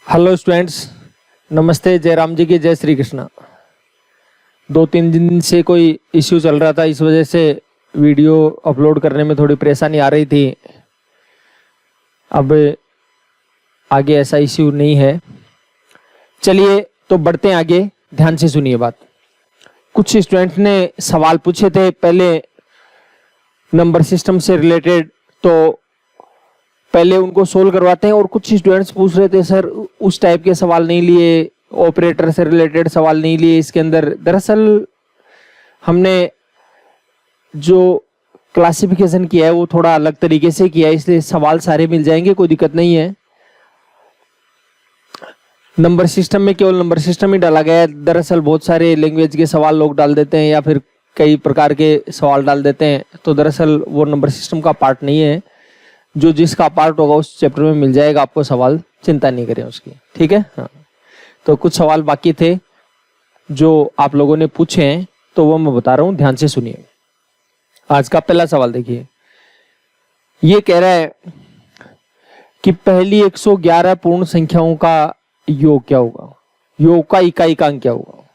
Hello students, नमस्ते। जय राम जी की जय श्री कृष्णा। 2-3 दिन से कोई इश्यू चल रहा था, इस वजह से वीडियो अपलोड करने में थोड़ी परेशानी आ रही थी। अब आगे ऐसा इश्यू नहीं है। चलिए तो बढ़ते हैं आगे, ध्यान से सुनिए बात। कुछ स्टूडेंट ने सवाल पूछे थे पहले नंबर सिस्टम से रिलेटेड, तो पहले उनको सोल्व करवाते हैं। और कुछ स्टूडेंट्स पूछ रहे थे सर उस टाइप के सवाल नहीं लिए, ऑपरेटर से रिलेटेड सवाल नहीं लिए इसके अंदर। दरअसल हमने जो क्लासिफिकेशन किया है वो थोड़ा अलग तरीके से किया है, इसलिए सवाल सारे मिल जाएंगे, कोई दिक्कत नहीं है। नंबर सिस्टम में केवल नंबर सिस्टम ही डाला गया है। दरअसल बहुत सारे लैंग्वेज के सवाल लोग डाल देते हैं या फिर कई प्रकार के सवाल डाल देते हैं, तो दरअसल वो नंबर सिस्टम का पार्ट नहीं है। जो जिसका पार्ट होगा उस चैप्टर में मिल जाएगा आपको सवाल, चिंता नहीं करें उसकी, ठीक है। हाँ, तो कुछ सवाल बाकी थे जो आप लोगों ने पूछे हैं, तो वो मैं बता रहा हूं, ध्यान से सुनिए। आज का पहला सवाल देखिए, ये कह रहा है कि पहली 111 पूर्ण संख्याओं का योग क्या होगा, योग का इकाइकांक क्या होगा।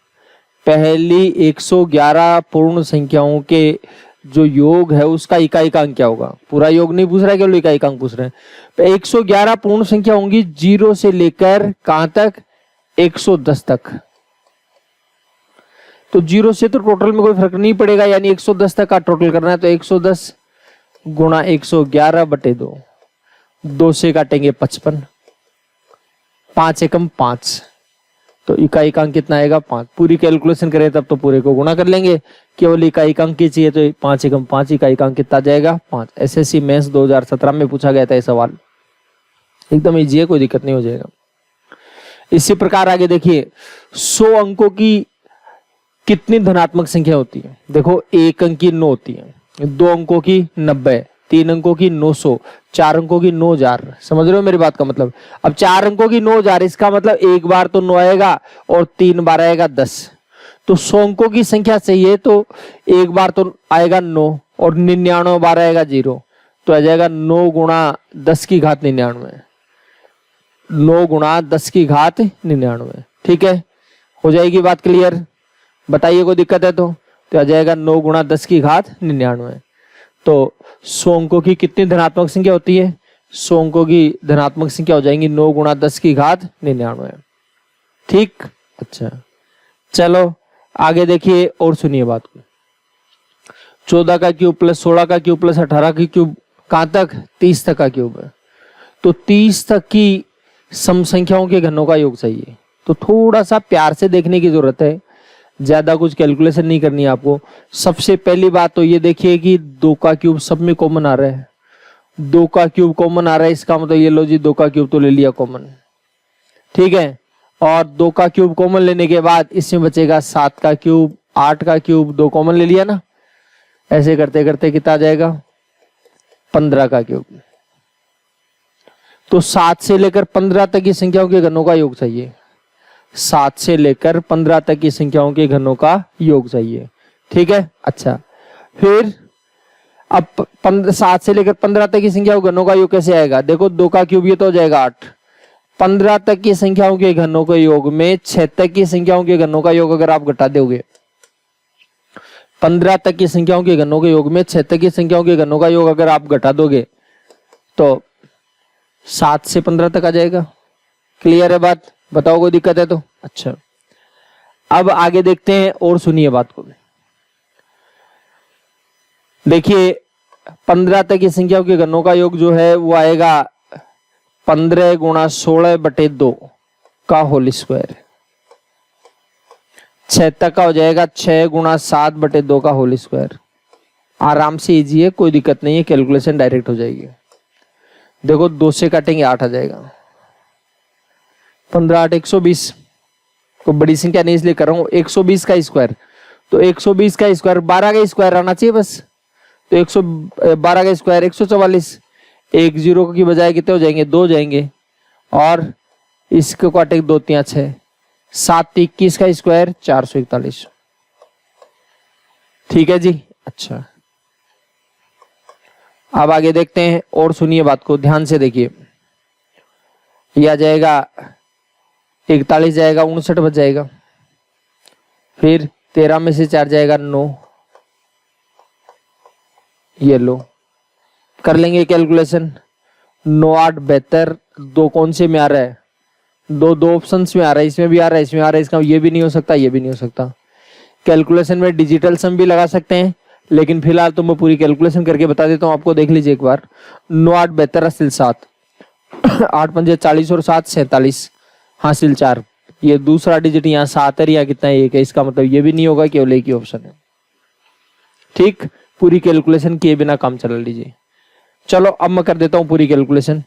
पहली 111 पूर्ण संख्याओं के जो योग है उसका इकाइकांक क्या होगा। पूरा योग नहीं पूछ रहा है, केवल इकाइकांक पूछ रहे हैं। 111 पूर्ण संख्या होंगी 0 से लेकर कहां तक, 110 तक। तो 0 से तो टोटल में कोई फर्क नहीं पड़ेगा, यानी 110 तक का टोटल करना है। तो 110 गुणा 111 बटे 2, 2 से काटेंगे 55, 5 एकम 5, तो इकाइकांक कितना आएगा 5। पूरी कैलकुलेशन करें तब तो पूरे को गुणा कर लेंगे, केवल इकाइकांक की चाहिए तो 5 एकम 5, इकाइकांक कितना जाएगा 5। एसएससी मेंस 2017 में पूछा गया था ये सवाल, एकदम इजी है, कोई दिक्कत नहीं हो जाएगा। इसी प्रकार आगे देखिए, 100 अंकों की कितनी धनात्मक संख्या होती है। देखो 1 अंक की 9 होती है, 2 अंकों की 90, 3 अंकों की 900, 4 अंकों की 9000। समझ रहे हो मेरी बात का मतलब। अब 4 अंकों की 9000, इसका मतलब एक बार तो 9 आएगा और 3 बार आएगा 10। तो 100 अंकों की संख्या चाहिए तो एक बार तो आएगा 9 और 99 बार आएगा 0, तो आ जाएगा 9 गुणा 10 की घात 99, 9 गुणा 10 की घात 99। ठीक है, हो जाएगी बात क्लियर। बताइए कोई दिक्कत है तो आ जाएगा 9 गुणा 10 की घात 99। तो 100 अंकों की कितनी धनात्मक संख्या होती है, 100 अंकों की धनात्मक संख्या हो जाएंगी 9 गुणा 10 की घात 99। ठीक, अच्छा चलो आगे देखिए और सुनिए बात को। 14 का क्यूब प्लस 16 का क्यूब प्लस 18 का क्यूब कहां तक, 30 तक का क्यूब है। तो 30 तक की सम संख्याओं के घनों का योग चाहिए। तो थोड़ा सा प्यार से देखने की जरूरत है, ज्यादा कुछ कैलकुलेशन नहीं करनी है आपको। सबसे पहली बात तो ये देखिए कि 2 का क्यूब सब में कॉमन आ रहा है, 2 का क्यूब कॉमन आ रहा है, इसका मतलब ये लो जी 2 का क्यूब तो ले लिया कॉमन, ठीक है। और 2 का क्यूब कॉमन लेने के बाद इसमें बचेगा 7 का क्यूब, 8 का क्यूब, 2 कॉमन ले लिया ना। ऐसे करते करते कितना आ जाएगा, 15 का क्यूब। तो 7 से लेकर 15 तक की संख्याओं के घनों का योग चाहिए, 7 से लेकर 15 तक की संख्याओं के घनों का योग चाहिए, ठीक है। अच्छा, फिर अब 7 से लेकर 15 तक की संख्याओं के घनों का योग कैसे आएगा। देखो 2 का क्यूब ये तो हो जाएगा 8, 15 तक की संख्याओं के घनों के योग में 6 तक की संख्याओं के घनों का योग अगर आप घटा दोगे, 15 तक की संख्याओं के घनों के योग में 6 तक की संख्याओं के घनों का योग अगर आप घटा दोगे तो 7 से 15 तक आ जाएगा। क्लियर है बात, बताओ कोई दिक्कत है तो। अच्छा, अब आगे देखते हैं और सुनिए बात को। देखिए 15 तक की संख्याओं के घनों का योग जो है वो आएगा 15 गुणा 16 बटे 2 का होल स्क्वायर। 6 तक का हो जाएगा 6 गुणा 7 बटे 2 का होल स्क्वायर। आराम से इजी है, कोई दिक्कत नहीं है, कैलकुलेशन डायरेक्ट हो जाएगी। देखो 2 से काटेंगे 8 आ जाएगा, 15 8 120, तो बड़ी संख्या नहीं इसलिए कर रहा हूं। 120 का स्क्वायर, तो 120 का स्क्वायर 12 का स्क्वायर आना चाहिए बस। तो 112 का स्क्वायर 144, 1 0 की बजाय कितने हो जाएंगे, 2 जाएंगे, और इसको काटेंगे 2 3 6, 7 21 का स्क्वायर 441। ठीक है जी। अच्छा, अब आगे देखते हैं और सुनिए बात को, ध्यान से देखिए। यह आ जाएगा 41 जाएगा, 59 बच जाएगा। फिर 13 में से 4 जाएगा 9, ये लो कर लेंगे कैलकुलेशन। 9 8 72, दो कौन से में आ रहा है, दो ऑप्शंस में आ रहा है, इसमें भी आ रहा है, इसमें आ रहा है, इसका ये भी नहीं हो सकता, ये भी नहीं हो सकता। कैलकुलेशन में डिजिटल सम भी लगा सकते हैं, लेकिन फिलहाल तो मैं पूरी कैलकुलेशन करके बता देता हूँ आपको, देख लीजिए एक बार। 9 8 72 हासिल 7, 8 5 40 और 7 47 हासिल 4। ये दूसरा डिजिट यहाँ 7 है या कितना है, 1 है, इसका मतलब ये भी नहीं होगा, केवल एक ही ऑप्शन है। ठीक, पूरी कैलकुलेशन किए बिना काम चला लीजिए। चलो अब मैं कर देता हूँ पूरी कैलकुलेशन।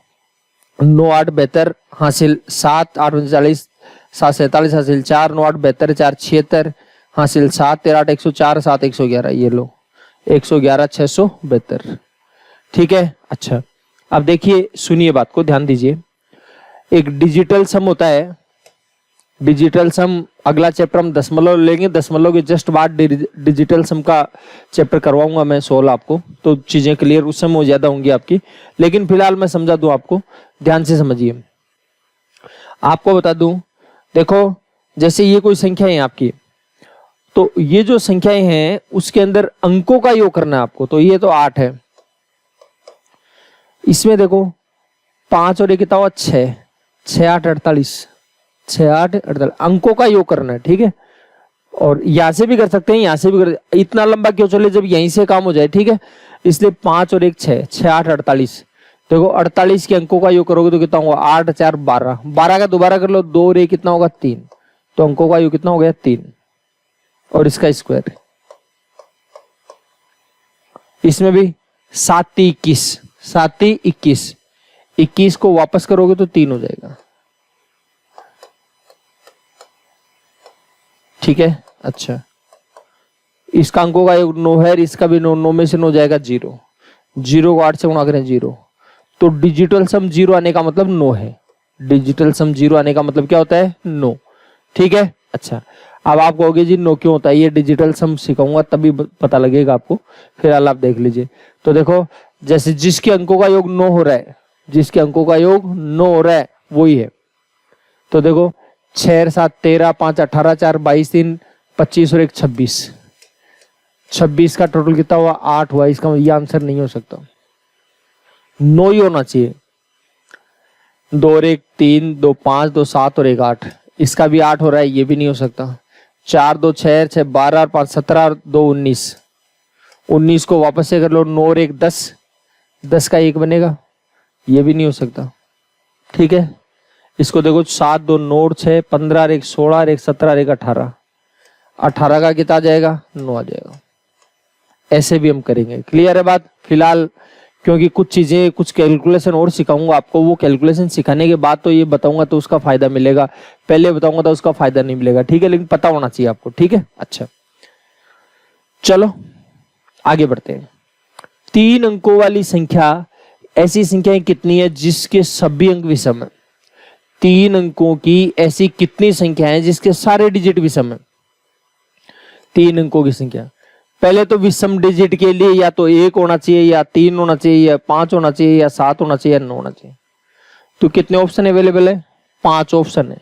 9 8 72 हासिल 7, 8 5 40 7 47 हासिल 4, 9 8 72 4 76 हासिल 7, 13 8 104 7 111, ये लो 111 672। ठीक है, अच्छा अब देखिए, सुनिए बात को, ध्यान दीजिए। एक डिजिटल सम होता है, डिजिटल सम अगला चैप्टर हम दशमलव लेंगे, दशमलव के जस्ट बाद डिजिटल सम का चैप्टर करवाऊंगा मैं 16 आपको, तो चीजें क्लियर उस समय ज्यादा होंगी आपकी। लेकिन फिलहाल मैं समझा दूं आपको, ध्यान से समझिए। आपको बता दूं, देखो जैसे ये कोई संख्या है आपकी, तो ये जो संख्याएं हैं उसके अंदर अंकों का योग करना है आपको। तो ये तो 8 है, इसमें देखो 5 और 1 कितना हुआ 6, 6 8 48, 6 8 48 अंकों का योग करना है। ठीक है, और यहां से भी कर सकते हैं, यहां से भी कर, इतना लंबा क्यों चले जब यहीं से काम हो जाए। ठीक है, इसलिए 5 और 1 6, 6 8 48। देखो 48 के अंकों का योग करोगे तो कितना होगा 8 4 12, 12 का दोबारा कर लो, 2 और 1 कितना होगा 3, तो अंकों का योग कितना हो गया 3, और इसका स्क्वायर। इसमें भी 7 3 21, 7 3 21, 21 को वापस करोगे तो 3 हो जाएगा। ठीक है, अच्छा इसका अंकों का योग 9 है, इसका भी 9, 9 में से 9 जाएगा 0, 0 को 8 से गुणा करें 0, तो डिजिटल सम 0 आने का मतलब 9 है। डिजिटल सम 0 आने का मतलब क्या होता है 9। ठीक है, अच्छा अब आप कहोगे जी 9 क्यों होता है, ये डिजिटल सम सिखाऊंगा तभी पता लगेगा आपको, फिलहाल आप देख लीजिए। तो देखो जैसे जिसके अंकों का योग 9 हो रहा है, जिसके अंकों का योग 9 हो रहा है वही है। तो देखो 6 7 13 5 18 4 22 3 25 और 1 26, 26 का टोटल कितना हुआ 8 हुआ। इसका ये आंसर नहीं हो सकता, 9 ही होना चाहिए। 2 और 1 3, 2 5, 2 7 और 1 8, इसका भी 8 हो रहा है, ये भी नहीं हो सकता। 4 2 6 6 12 और 5 17 और 2 19, 19 को वापस से कर लो, 9 और 1 10, 10 का 1 बनेगा, ये भी नहीं हो सकता। ठीक है, इसको देखो 7 2 9 और 6 15 और 1 16 और 1 17 और 1 18, 18 का कितना आ जाएगा 9 आ जाएगा। ऐसे भी हम करेंगे, क्लियर है बात। फिलहाल क्योंकि कुछ चीजें, कुछ कैलकुलेशन और सिखाऊंगा आपको, वो कैलकुलेशन सिखाने के बाद तो ये बताऊंगा तो उसका फायदा मिलेगा, पहले बताऊंगा तो उसका फायदा नहीं मिलेगा। ठीक है, लेकिन पता होना चाहिए आपको। ठीक है, अच्छा चलो आगे बढ़ते हैं। 3 अंकों वाली संख्या, ऐसी संख्याएं कितनी है जिसके सभी अंक विषम है। 3 अंकों की ऐसी कितनी संख्या है जिसके सारे डिजिट विषम है। 3 अंकों की संख्या, पहले तो विषम डिजिट के लिए या तो 1 होना चाहिए, या 3 होना चाहिए, या 5 होना चाहिए, या 7 होना चाहिए, या 9 होना चाहिए। तो कितने ऑप्शन अवेलेबल है 5 ऑप्शन है।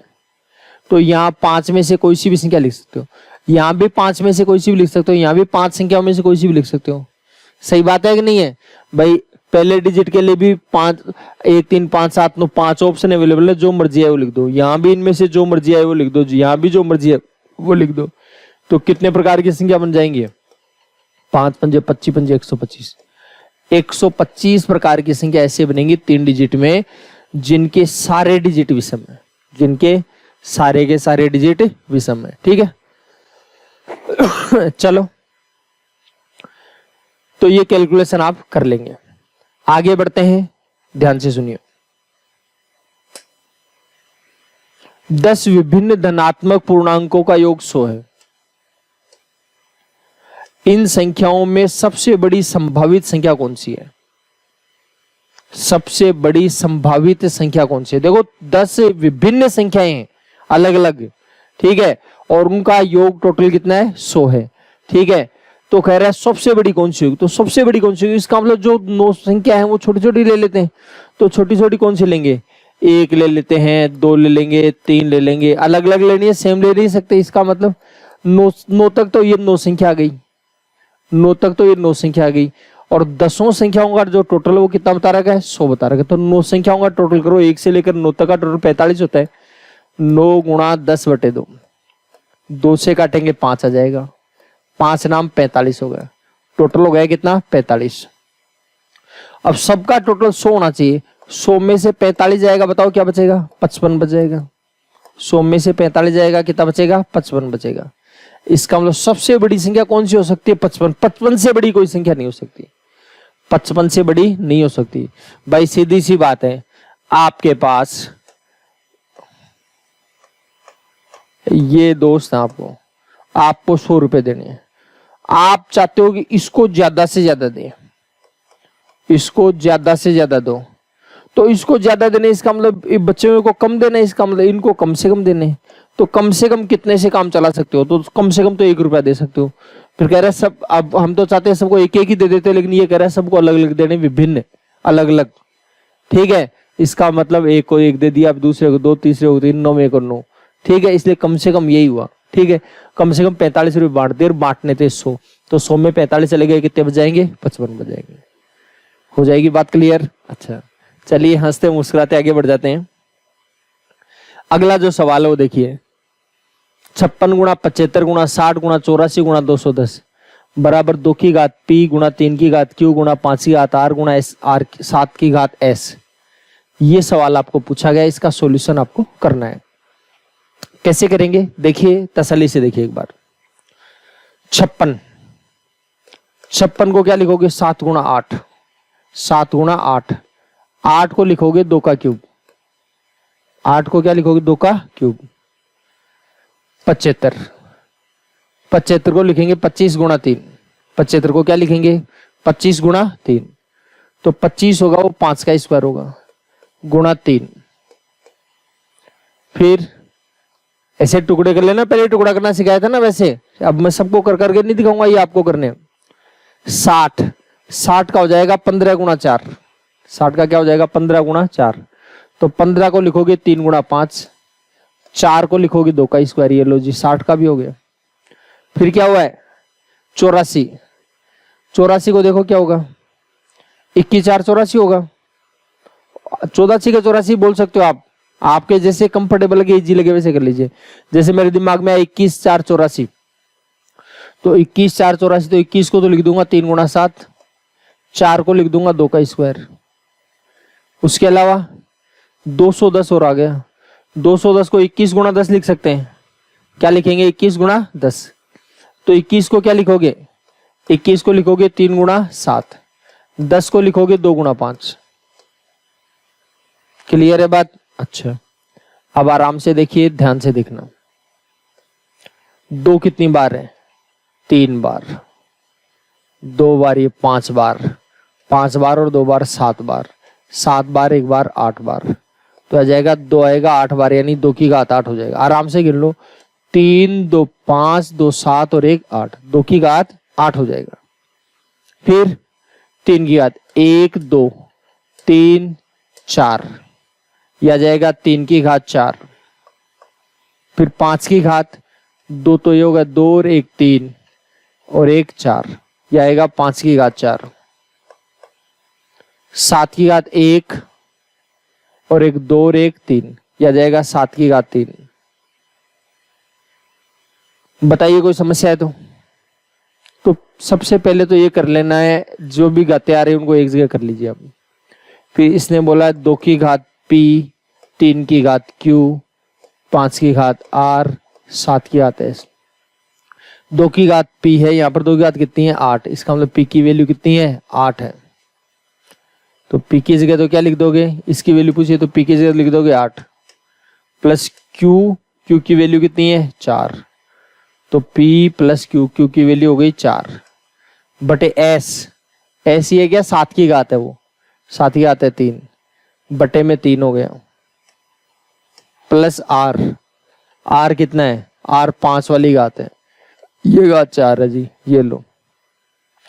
तो यहाँ 5 में से कोई सी भी संख्या लिख सकते हो, यहाँ भी 5 में से कोई सी भी लिख सकते हो, यहाँ भी 5 संख्याओं में से कोई सी भी लिख सकते हो। सही बात है कि नहीं है भाई। पहले डिजिट के लिए भी 5 1 3 5 7 9 5 ऑप्शन अवेलेबल है, जो मर्जी है वो लिख दो। यहाँ भी इनमें से जो मर्जी है वो लिख दो, यहाँ भी जो मर्जी है वो लिख दो। तो कितने प्रकार की संख्या बन जाएंगी 5 पंजे 25 पंजे 125, 125 प्रकार की संख्या ऐसे बनेंगी 3 डिजिट में जिनके सारे डिजिट विषम है, जिनके सारे के सारे डिजिट विषम है। ठीक है चलो, तो ये कैलकुलेशन आप कर लेंगे। आगे बढ़ते हैं, ध्यान से सुनिए। 10 विभिन्न धनात्मक पूर्णांकों का योग 100 है। इन संख्याओं में सबसे बड़ी संभावित संख्या कौन सी है। सबसे बड़ी संभावित संख्या कौन सी है। देखो 10 विभिन्न संख्याएं हैं अलग अलग, ठीक है, और उनका योग टोटल कितना है 100 है। ठीक है, तो कह रहा है सबसे बड़ी कौन सी होगी। तो सबसे बड़ी कौन सी होगी, इसका मतलब जो 9 संख्या है वो छोटी छोटी ले लेते हैं। तो छोटी छोटी कौन सी लेंगे एक ले लेते हैं, 2 ले लेंगे, 3 ले लेंगे, अलग अलग लेनी है, सेम ले नहीं सकते। इसका मतलब 9 तक तो ये 9 संख्या आ गई, 9 तक तो ये 9 संख्या आ गई। और 10 संख्याओं का जो टोटल वो कितना बता रखा है, 100 बता रखा है। तो 9 संख्याओं का टोटल करो, 1 से लेकर 9 तक का टोटल 45 होता है। 9 गुणा 10/2, 2 से काटेंगे 5 आ जाएगा, 5 नाम 45 हो गया। टोटल हो गया कितना, 45। अब सबका टोटल 100 होना चाहिए। 100 में से 45 जाएगा, बताओ क्या बचेगा, 55 बच जाएगा। 100 में से 45 जाएगा, कितना बचेगा, 55 बचेगा। इसका मतलब सबसे बड़ी संख्या कौन सी हो सकती है, 55। 55 से बड़ी कोई संख्या नहीं हो सकती, 55 से बड़ी नहीं हो सकती भाई, सीधी सी बात है। आपके पास ये दोस्त है, आपको 100 रुपए देने हैं, आप चाहते हो कि इसको ज्यादा से ज्यादा दें, इसको ज्यादा से ज्यादा दो, तो इसको ज्यादा देने इसका मतलब बच्चों को कम देना, इसका मतलब इनको कम से कम देने। तो कम से कम कितने से काम चला सकते हो, तो कम से कम तो 1 रुपया दे सकते हो। फिर कह रहा है सब, अब हम तो चाहते हैं सबको एक एक ही दे देते, लेकिन ये कह रहा है सबको अलग अलग देने, विभिन्न अलग अलग। ठीक है, इसका मतलब एक को 1 दे दिया, अब दूसरे को 2, तीसरे को 3, 9 में को 9। ठीक है, इसलिए कम से कम यही हुआ। ठीक है, कम से कम 45 रुपये बांट दे, बांटने थे 100, तो 100 में 45 चले गए, कितने बच जाएंगे, 55 बच जाएंगे। हो जाएगी बात क्लियर। अच्छा चलिए, हंसते मुस्कुराते आगे बढ़ जाते हैं। अगला जो सवाल है वो देखिए, 56 गुणा 75 गुणा 60 गुणा 84 गुणा 210 बराबर 2 की घात p गुणा 3 की घात q गुणा 5 की घात r गुणा s r 7 की घात s। ये सवाल आपको पूछा गया, इसका सॉल्यूशन आपको करना है। कैसे करेंगे देखिए, तसल्ली से देखिए एक बार। 56 को क्या लिखोगे, 7 गुणा 8, 7 गुणा 8, 8 को लिखोगे 2 का क्यूब, 8 को क्या लिखोगे, 2 का क्यूब। 75 को लिखेंगे 25 गुणा 3, 75 को क्या लिखेंगे, 25 गुणा 3, तो 25 होगा वो 5 का स्क्वायर होगा, गुणा 3। फिर ऐसे टुकड़े कर लेना, पहले टुकड़ा करना सिखाया था ना वैसे, अब मैं सबको कर करके नहीं दिखाऊंगा, ये आपको करने। 60 का हो जाएगा 15 गुणा 4, 60 का क्या हो जाएगा, 15 गुणा 4, तो 15 को लिखोगे 3 गुणा 5, 4 को लिखोगे 2 का स्क्वायर। ये लो जी, 60 का भी हो गया। फिर क्या हुआ है, 84, 84 को देखो क्या होगा, 21 4 84 होगा। 14 6 का 84 बोल सकते हो आप, आपके जैसे कंफर्टेबल लगे, इजी लगे वैसे कर लीजिए। जैसे मेरे दिमाग में 21 4 84, तो 21 4 84, तो 21 को तो लिख दूंगा 3 गुणा 7, 4 को लिख दूंगा 2 का स्क्वायर। उसके अलावा 210 और आ गया, 210 को 21 गुणा 10 लिख सकते हैं, क्या लिखेंगे, 21 गुणा 10, तो 21 को क्या लिखोगे, 21 को लिखोगे 3 गुणा 7, 10 को लिखोगे 2 गुणा 5। क्लियर है बात। अच्छा अब आराम से देखिए, ध्यान से देखना। 2 कितनी बार है, 3 बार, 2 बार ये 5 बार, 5 बार और 2 बार 7 बार, 7 बार 1 बार 8 बार, तो आ जाएगा 2 आएगा 8 बार, यानी 2 की घात 8 हो जाएगा। आराम से गिन लो, 3 2 5 2 7 और 1 8, 2 की घात 8 हो जाएगा। फिर 3 की घात 1 2 3 4, यह आ जाएगा 3 की घात 4। फिर 5 की घात 2, तो ये होगा 2 और 1 3 और 1 4, यह आएगा 5 की घात 4। 7 की घात 1 और 1 2 और 1 3, यह आ जाएगा 7 की घात 3। बताइए कोई समस्या है तो सबसे पहले तो ये कर लेना है, जो भी घातें आ रही है उनको एक जगह कर लीजिए आप। फिर इसने बोला 2 की घात p, 3 की घात q, 5 की घात r, 7 की घात s। 2 की घात p है, यहाँ पर 2 की घात कितनी है, 8, इसका मतलब p की वैल्यू कितनी है, 8 है। तो p की जगह तो क्या लिख दोगे, इसकी वैल्यू पूछिए तो p की जगह लिख दोगे 8, प्लस q की वैल्यू कितनी है, 4, तो p प्लस q की वैल्यू हो गई 4 बटे s ये क्या 7 की घात है, वो 7 की घात है 3 बटे में 3 हो गया, प्लस r कितना है, r 5 वाली घात है, ये घात 4 है जी। ये लो,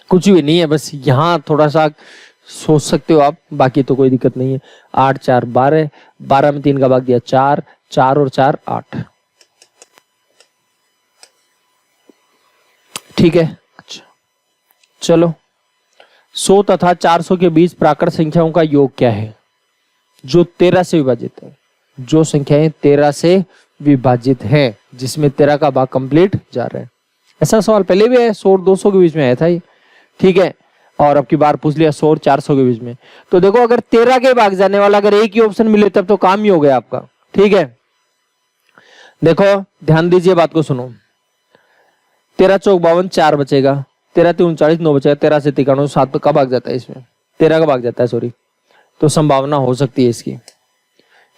कुछ भी नहीं है, बस यहाँ थोड़ा सा सोच सकते हो आप, बाकी तो कोई दिक्कत नहीं है। 8 4 12, 12 में 3 का भाग दिया 4, 4 और 4 8। ठीक है, अच्छा चलो, 100 तथा 400 के बीच प्राकृत संख्याओं का योग क्या है जो 13 से विभाजित है? जो संख्याएं 13 से विभाजित है, जिसमें 13 का भाग कंप्लीट जा रहा है। ऐसा सवाल पहले भी है, 100 और 200 के बीच में आया था ये। ठीक है, और अब की बार पूछ लिया 100 और 400 के बीच में। तो देखो, अगर 13 के भाग जाने वाला अगर एक ही ऑप्शन मिले तब तो काम ही हो गया आपका। ठीक है, देखो ध्यान दीजिए, बात को सुनो। 13 चौक 52, 4 बचेगा। 13 3 39, 9 बचेगा। 13 से 93, 7 का भाग जाता है इसमें, 13 का भाग जाता है, सॉरी। तो संभावना हो सकती है इसकी।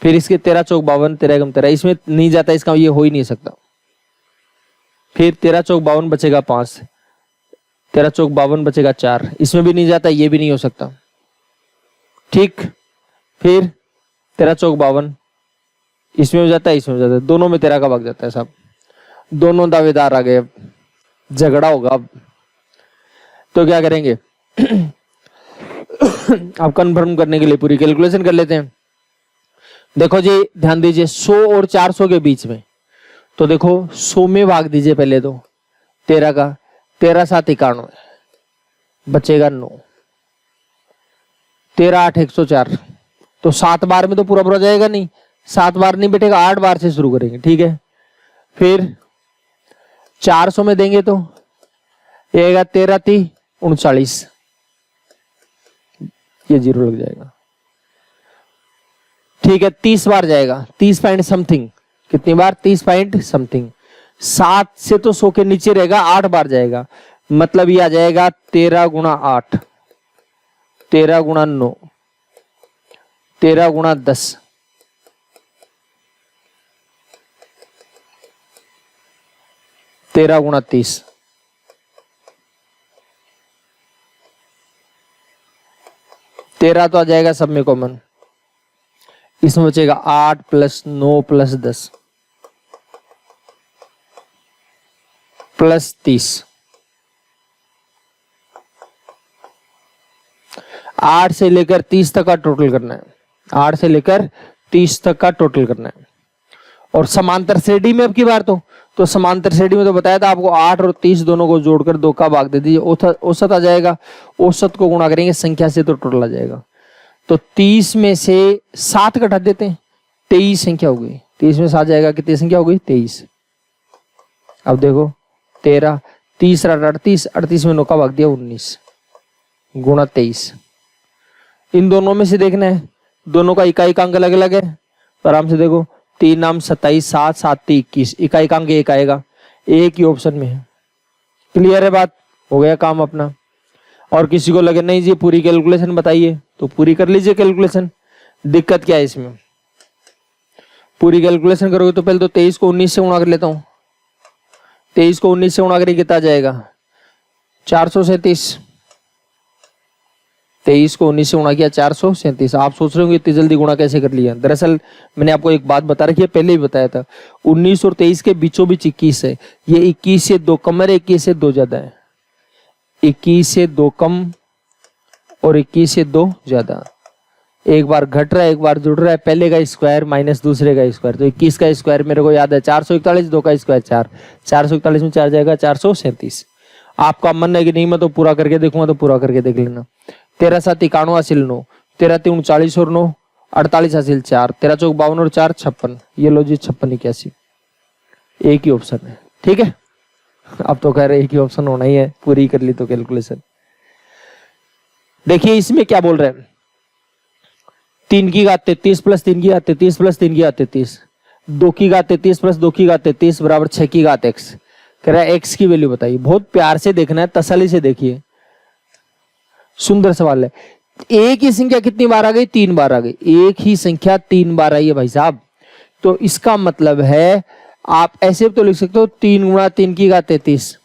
फिर इसके 13 चौक 52, 13 एकम 13, इसमें नहीं जाता, इसका ये हो ही नहीं सकता। फिर 13 चौक 52 बचेगा 5, 13 चौक 52 बचेगा 4, इसमें भी नहीं जाता, ये भी नहीं हो सकता। ठीक, फिर 13 चौक 52, इसमें हो जाता है, इसमें हो जाता है, दोनों में 13 का भाग जाता है साहब। दोनों दावेदार आ गए, अब झगड़ा होगा। अब तो क्या करेंगे अब कंफर्म करने के लिए पूरी कैलकुलेशन कर लेते हैं। देखो जी, ध्यान दीजिए, 100 और 400 के बीच में, तो देखो 100 में भाग दीजिए पहले तो 13 का, 13 7 91, बचेगा 9, 13 8 104। तो 7 बार में तो पूरा पूरा जाएगा नहीं, 7 बार नहीं बैठेगा, 8 बार से शुरू करेंगे। ठीक है, फिर 400 में देंगे तो ये आएगा 13 3 39, ये 0 लग जाएगा। ठीक है, 30 बार जाएगा, 30 पॉइंट समथिंग। कितनी बार? 30 पॉइंट समथिंग। 7 से तो 100 के नीचे रहेगा, 8 बार जाएगा, मतलब ये आ जाएगा 13 गुणा 8, 13 गुणा 9, 13 गुणा 10, 13 गुणा 30, 13 तो आ जाएगा सब में कॉमन। इसमें बचेगा 8 प्लस 9 प्लस 10 प्लस 30। 8 से लेकर 30 तक का टोटल करना है, 8 से लेकर 30 तक का टोटल करना है। और समांतर श्रेणी में अब की बार तो समांतर श्रेणी में तो बताया था आपको, 8 और 30 दोनों को जोड़कर 2 का भाग दे दीजिए, औसत आ जाएगा। औसत को गुणा करेंगे संख्या से तो टोटल आ जाएगा। तो 30 में से 7 घटा देते हैं, 23 संख्या हो गई। 30 में 7 जाएगा, कितनी संख्या हो गई? 23। अब देखो 13, 30 38, 38 में 9 का भाग दिया 19 गुणा 23। इन दोनों में से देखना है, दोनों का इकाई अंक अलग अलग है, तो आराम से देखो 3 नाम 27, 7 7 21, इकाई अंक 1 आएगा, एक ही ऑप्शन में है। क्लियर है बात? हो गया काम अपना। और किसी को लगे नहीं जी पूरी कैलकुलेशन बताइए, तो पूरी कर लीजिए कैलकुलेशन। दिक्कत क्या है इसमें? पूरी कैलकुलेशन करोगे तो पहले तो 23 को 19 से गुणा कर लेता हूं। 23 को 19 से गुणा करेंगे कितना जाएगा? 437। 23 को 19 से गुणा किया 437। आप सोच रहे होंगे इतनी जल्दी गुणा कैसे कर लिया? दरअसल मैंने आपको एक बात बता रखी है, पहले ही बताया था, 19 और 23 के बीचों बीच 21 है। ये 21 से 2 कम है, 21 से 2 ज्यादा है। 21 से 2 कम और 21 से 2 ज्यादा। एक बार घट रहा है, एक बार जुड़ रहा है। पहले का स्क्वायर माइनस दूसरे का स्क्वायर, तो 21 का स्क्वायर मेरे को याद है 441, 2 का स्क्वायर 4, 441 में 4 जाएगा 437। आपका मन है कि नहीं मैं तो पूरा करके देखूंगा, तो पूरा करके देख लेना। 13 7 91 हासिल 9, 13 3 39 और 9 48 हासिल 4, 13 चौक 52 और 4 56। ये लो जी 56 81, एक ही ऑप्शन है। ठीक है, अब तो कह रहे एक ही ऑप्शन होना ही है, पूरी कर ली तो कैलकुलेशन। देखिए इसमें क्या बोल रहे हैं, 3 की घात 33 प्लस 3 की घात 33 प्लस 3 की घात 33, 2 की घात 33 प्लस 2 की घात 33 बराबर 6 की घात x। कह रहा है x की वैल्यू बताइए। बहुत प्यार से देखना है, तसल्ली से देखिए, सुंदर सवाल है। एक ही संख्या कितनी बार आ गई? 3 बार आ गई। एक ही संख्या 3 बार आई है भाई साहब, तो इसका मतलब है आप ऐसे तो लिख सकते हो 3 गुणा 3 की घात 33।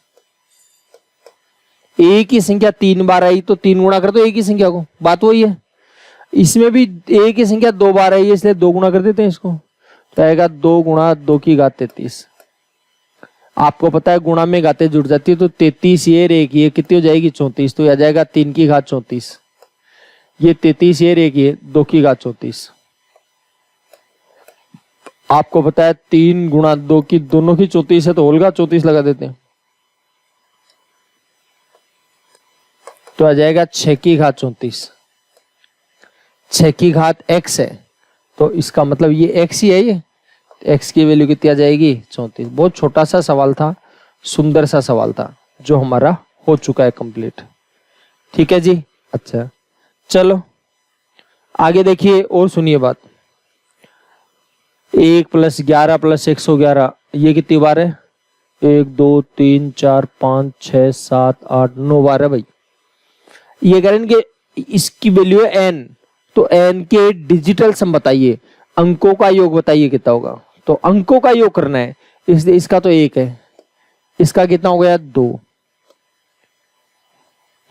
एक ही संख्या 3 बार आई तो 3 गुणा कर दो एक ही संख्या को, बात वही है। इसमें भी एक ही संख्या 2 बार आई है, इसलिए 2 गुणा कर देते हैं इसको, तो आएगा 2 गुणा 2 की घात 33। आपको पता है गुणा में घातें जुड़ जाती है, तो 33 ये एक ये कितनी हो जाएगी? 34, तो आ जाएगा 3 की घात 34। ये 33, ये एक ये 2 की घात 34। आपको पता है 3 गुणा 2 की दोनों की 34 है, तो होल घात 34 लगा देते हैं, तो आ जाएगा 6 की घात 34। 6 की घात x है, तो इसका मतलब ये x ही है। ये x की वैल्यू कितनी आ जाएगी? 34। बहुत छोटा सा सवाल था, सुंदर सा सवाल था, जो हमारा हो चुका है कंप्लीट। ठीक है जी। अच्छा चलो आगे देखिए और सुनिए बात। 1 + 11 + 111 ये कितनी बार है? 1 2 3 4 5 6 7 8 9 बार है भाई। ये कह रहे हैं कि इसकी वैल्यू है n, तो n के डिजिटल सम बताइए, अंकों का योग बताइए कितना होगा। तो अंकों का योग करना है, इसलिए इसका तो 1 है, इसका कितना हो गया? 2,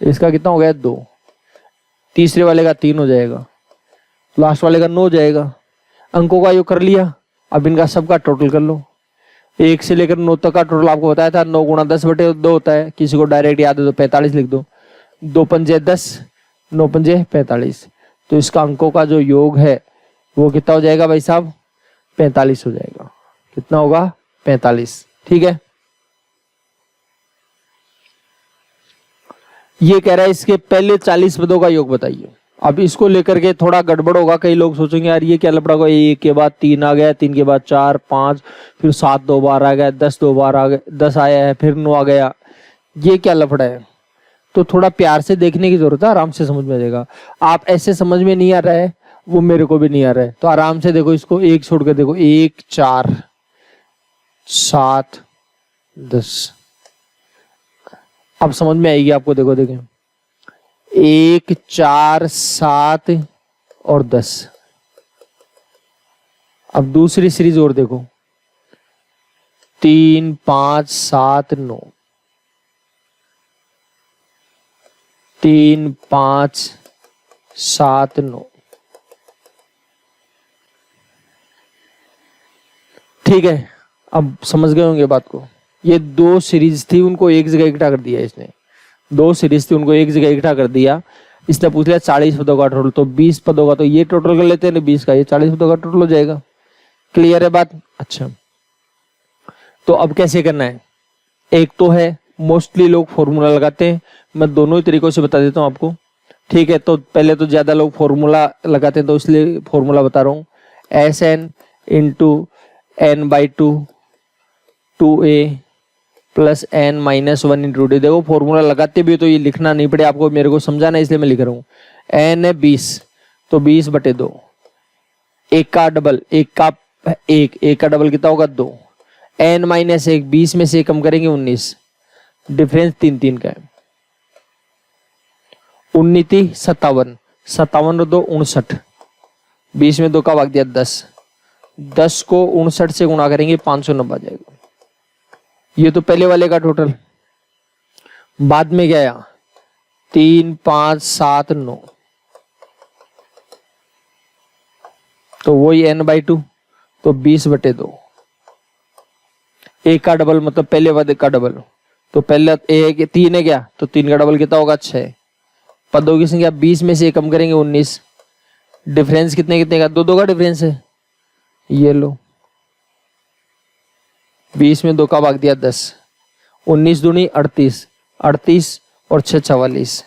इसका कितना हो गया? 2, तीसरे वाले का 3 हो जाएगा, लास्ट वाले का 9 हो जाएगा। अंकों का योग कर लिया, अब इनका सबका टोटल कर लो। 1 से लेकर 9 तक का टोटल आपको बताया था, 9 × 10/2 होता है। किसी को डायरेक्ट याद है तो 45 लिख दो। 2 पंजे 10, 9 पंजे 45। तो इसका अंकों का जो योग है वो कितना हो जाएगा भाई साहब? 45 हो जाएगा। कितना होगा? 45। ठीक है। ये कह रहा है इसके पहले 40 पदों का योग बताइए। अब इसको लेकर के थोड़ा गड़बड़ होगा, कई लोग सोचेंगे यार ये क्या लफड़ा होगा, 1 के बाद 3 आ गया, 3 के बाद 4 5, फिर 7 2 बार आ गया, 10 2 बार आ गया, 10 आया है, फिर 9 आ गया, ये क्या लफड़ा है? तो थोड़ा प्यार से देखने की जरूरत है, आराम से समझ में आ जाएगा। आप ऐसे समझ में नहीं आ रहा है, वो मेरे को भी नहीं आ रहा है, तो आराम से देखो, इसको 1 छोड़कर देखो, 1 4 7 10। अब समझ में आएगी आपको। देखो देखें, 1 4 7 और 10। अब दूसरी सीरीज और देखो, 3 5 7 9, 3 5 7 9। ठीक है, अब समझ गए होंगे बात को। ये 2 सीरीज थी, उनको एक जगह इकट्ठा कर दिया इसने। 2 सीरीज थी, उनको एक जगह इकट्ठा कर दिया। इसने पूछ लिया 40 पदों का टोटल, तो 20 पदों का तो ये टोटल कर लेते हैं, 20 का ये 40 पदों का टोटल हो जाएगा। क्लियर है बात? अच्छा, तो अब कैसे करना है? एक तो है, मोस्टली लोग फॉर्मूला लगाते हैं, मैं दोनों ही तरीकों से बता देता हूं आपको। ठीक है, तो पहले तो ज्यादा लोग फॉर्मूला लगाते हैं, तो इसलिए फॉर्मूला बता रहा हूँ। SN × n/2 2a + n-1 × d। देखो फॉर्मूला लगाते भी हो तो ये लिखना नहीं पड़े आपको, मेरे को समझाना है इसलिए मैं लिख रहा हूँ। n है 20, तो 20/2। 1 का डबल, 1 का 1, 1 का डबल कितना होगा? 2। n-1, 20 में से कम करेंगे 19, डिफरेंस 3 3 का है। 19 57, 57 और 2 59, 20 में 2 का भाग दिया 10, 10 को 59 से गुणा करेंगे 590 आ जाएगा। ये तो पहले वाले का टोटल। बाद में क्या आया? 3 5 7 9, तो वही n/2, तो 20/2। 1 का डबल मतलब पहले वाले का डबल, तो पहले 3 है क्या, तो 3 का डबल कितना होगा? 6। पदों की संख्या 20 में से कम करेंगे 19, डिफरेंस कितने कितने का? 2 2 का डिफरेंस है। ये लो, 20 में 2 का भाग दिया 10, 19 दूनी 38, 38 और 6 44,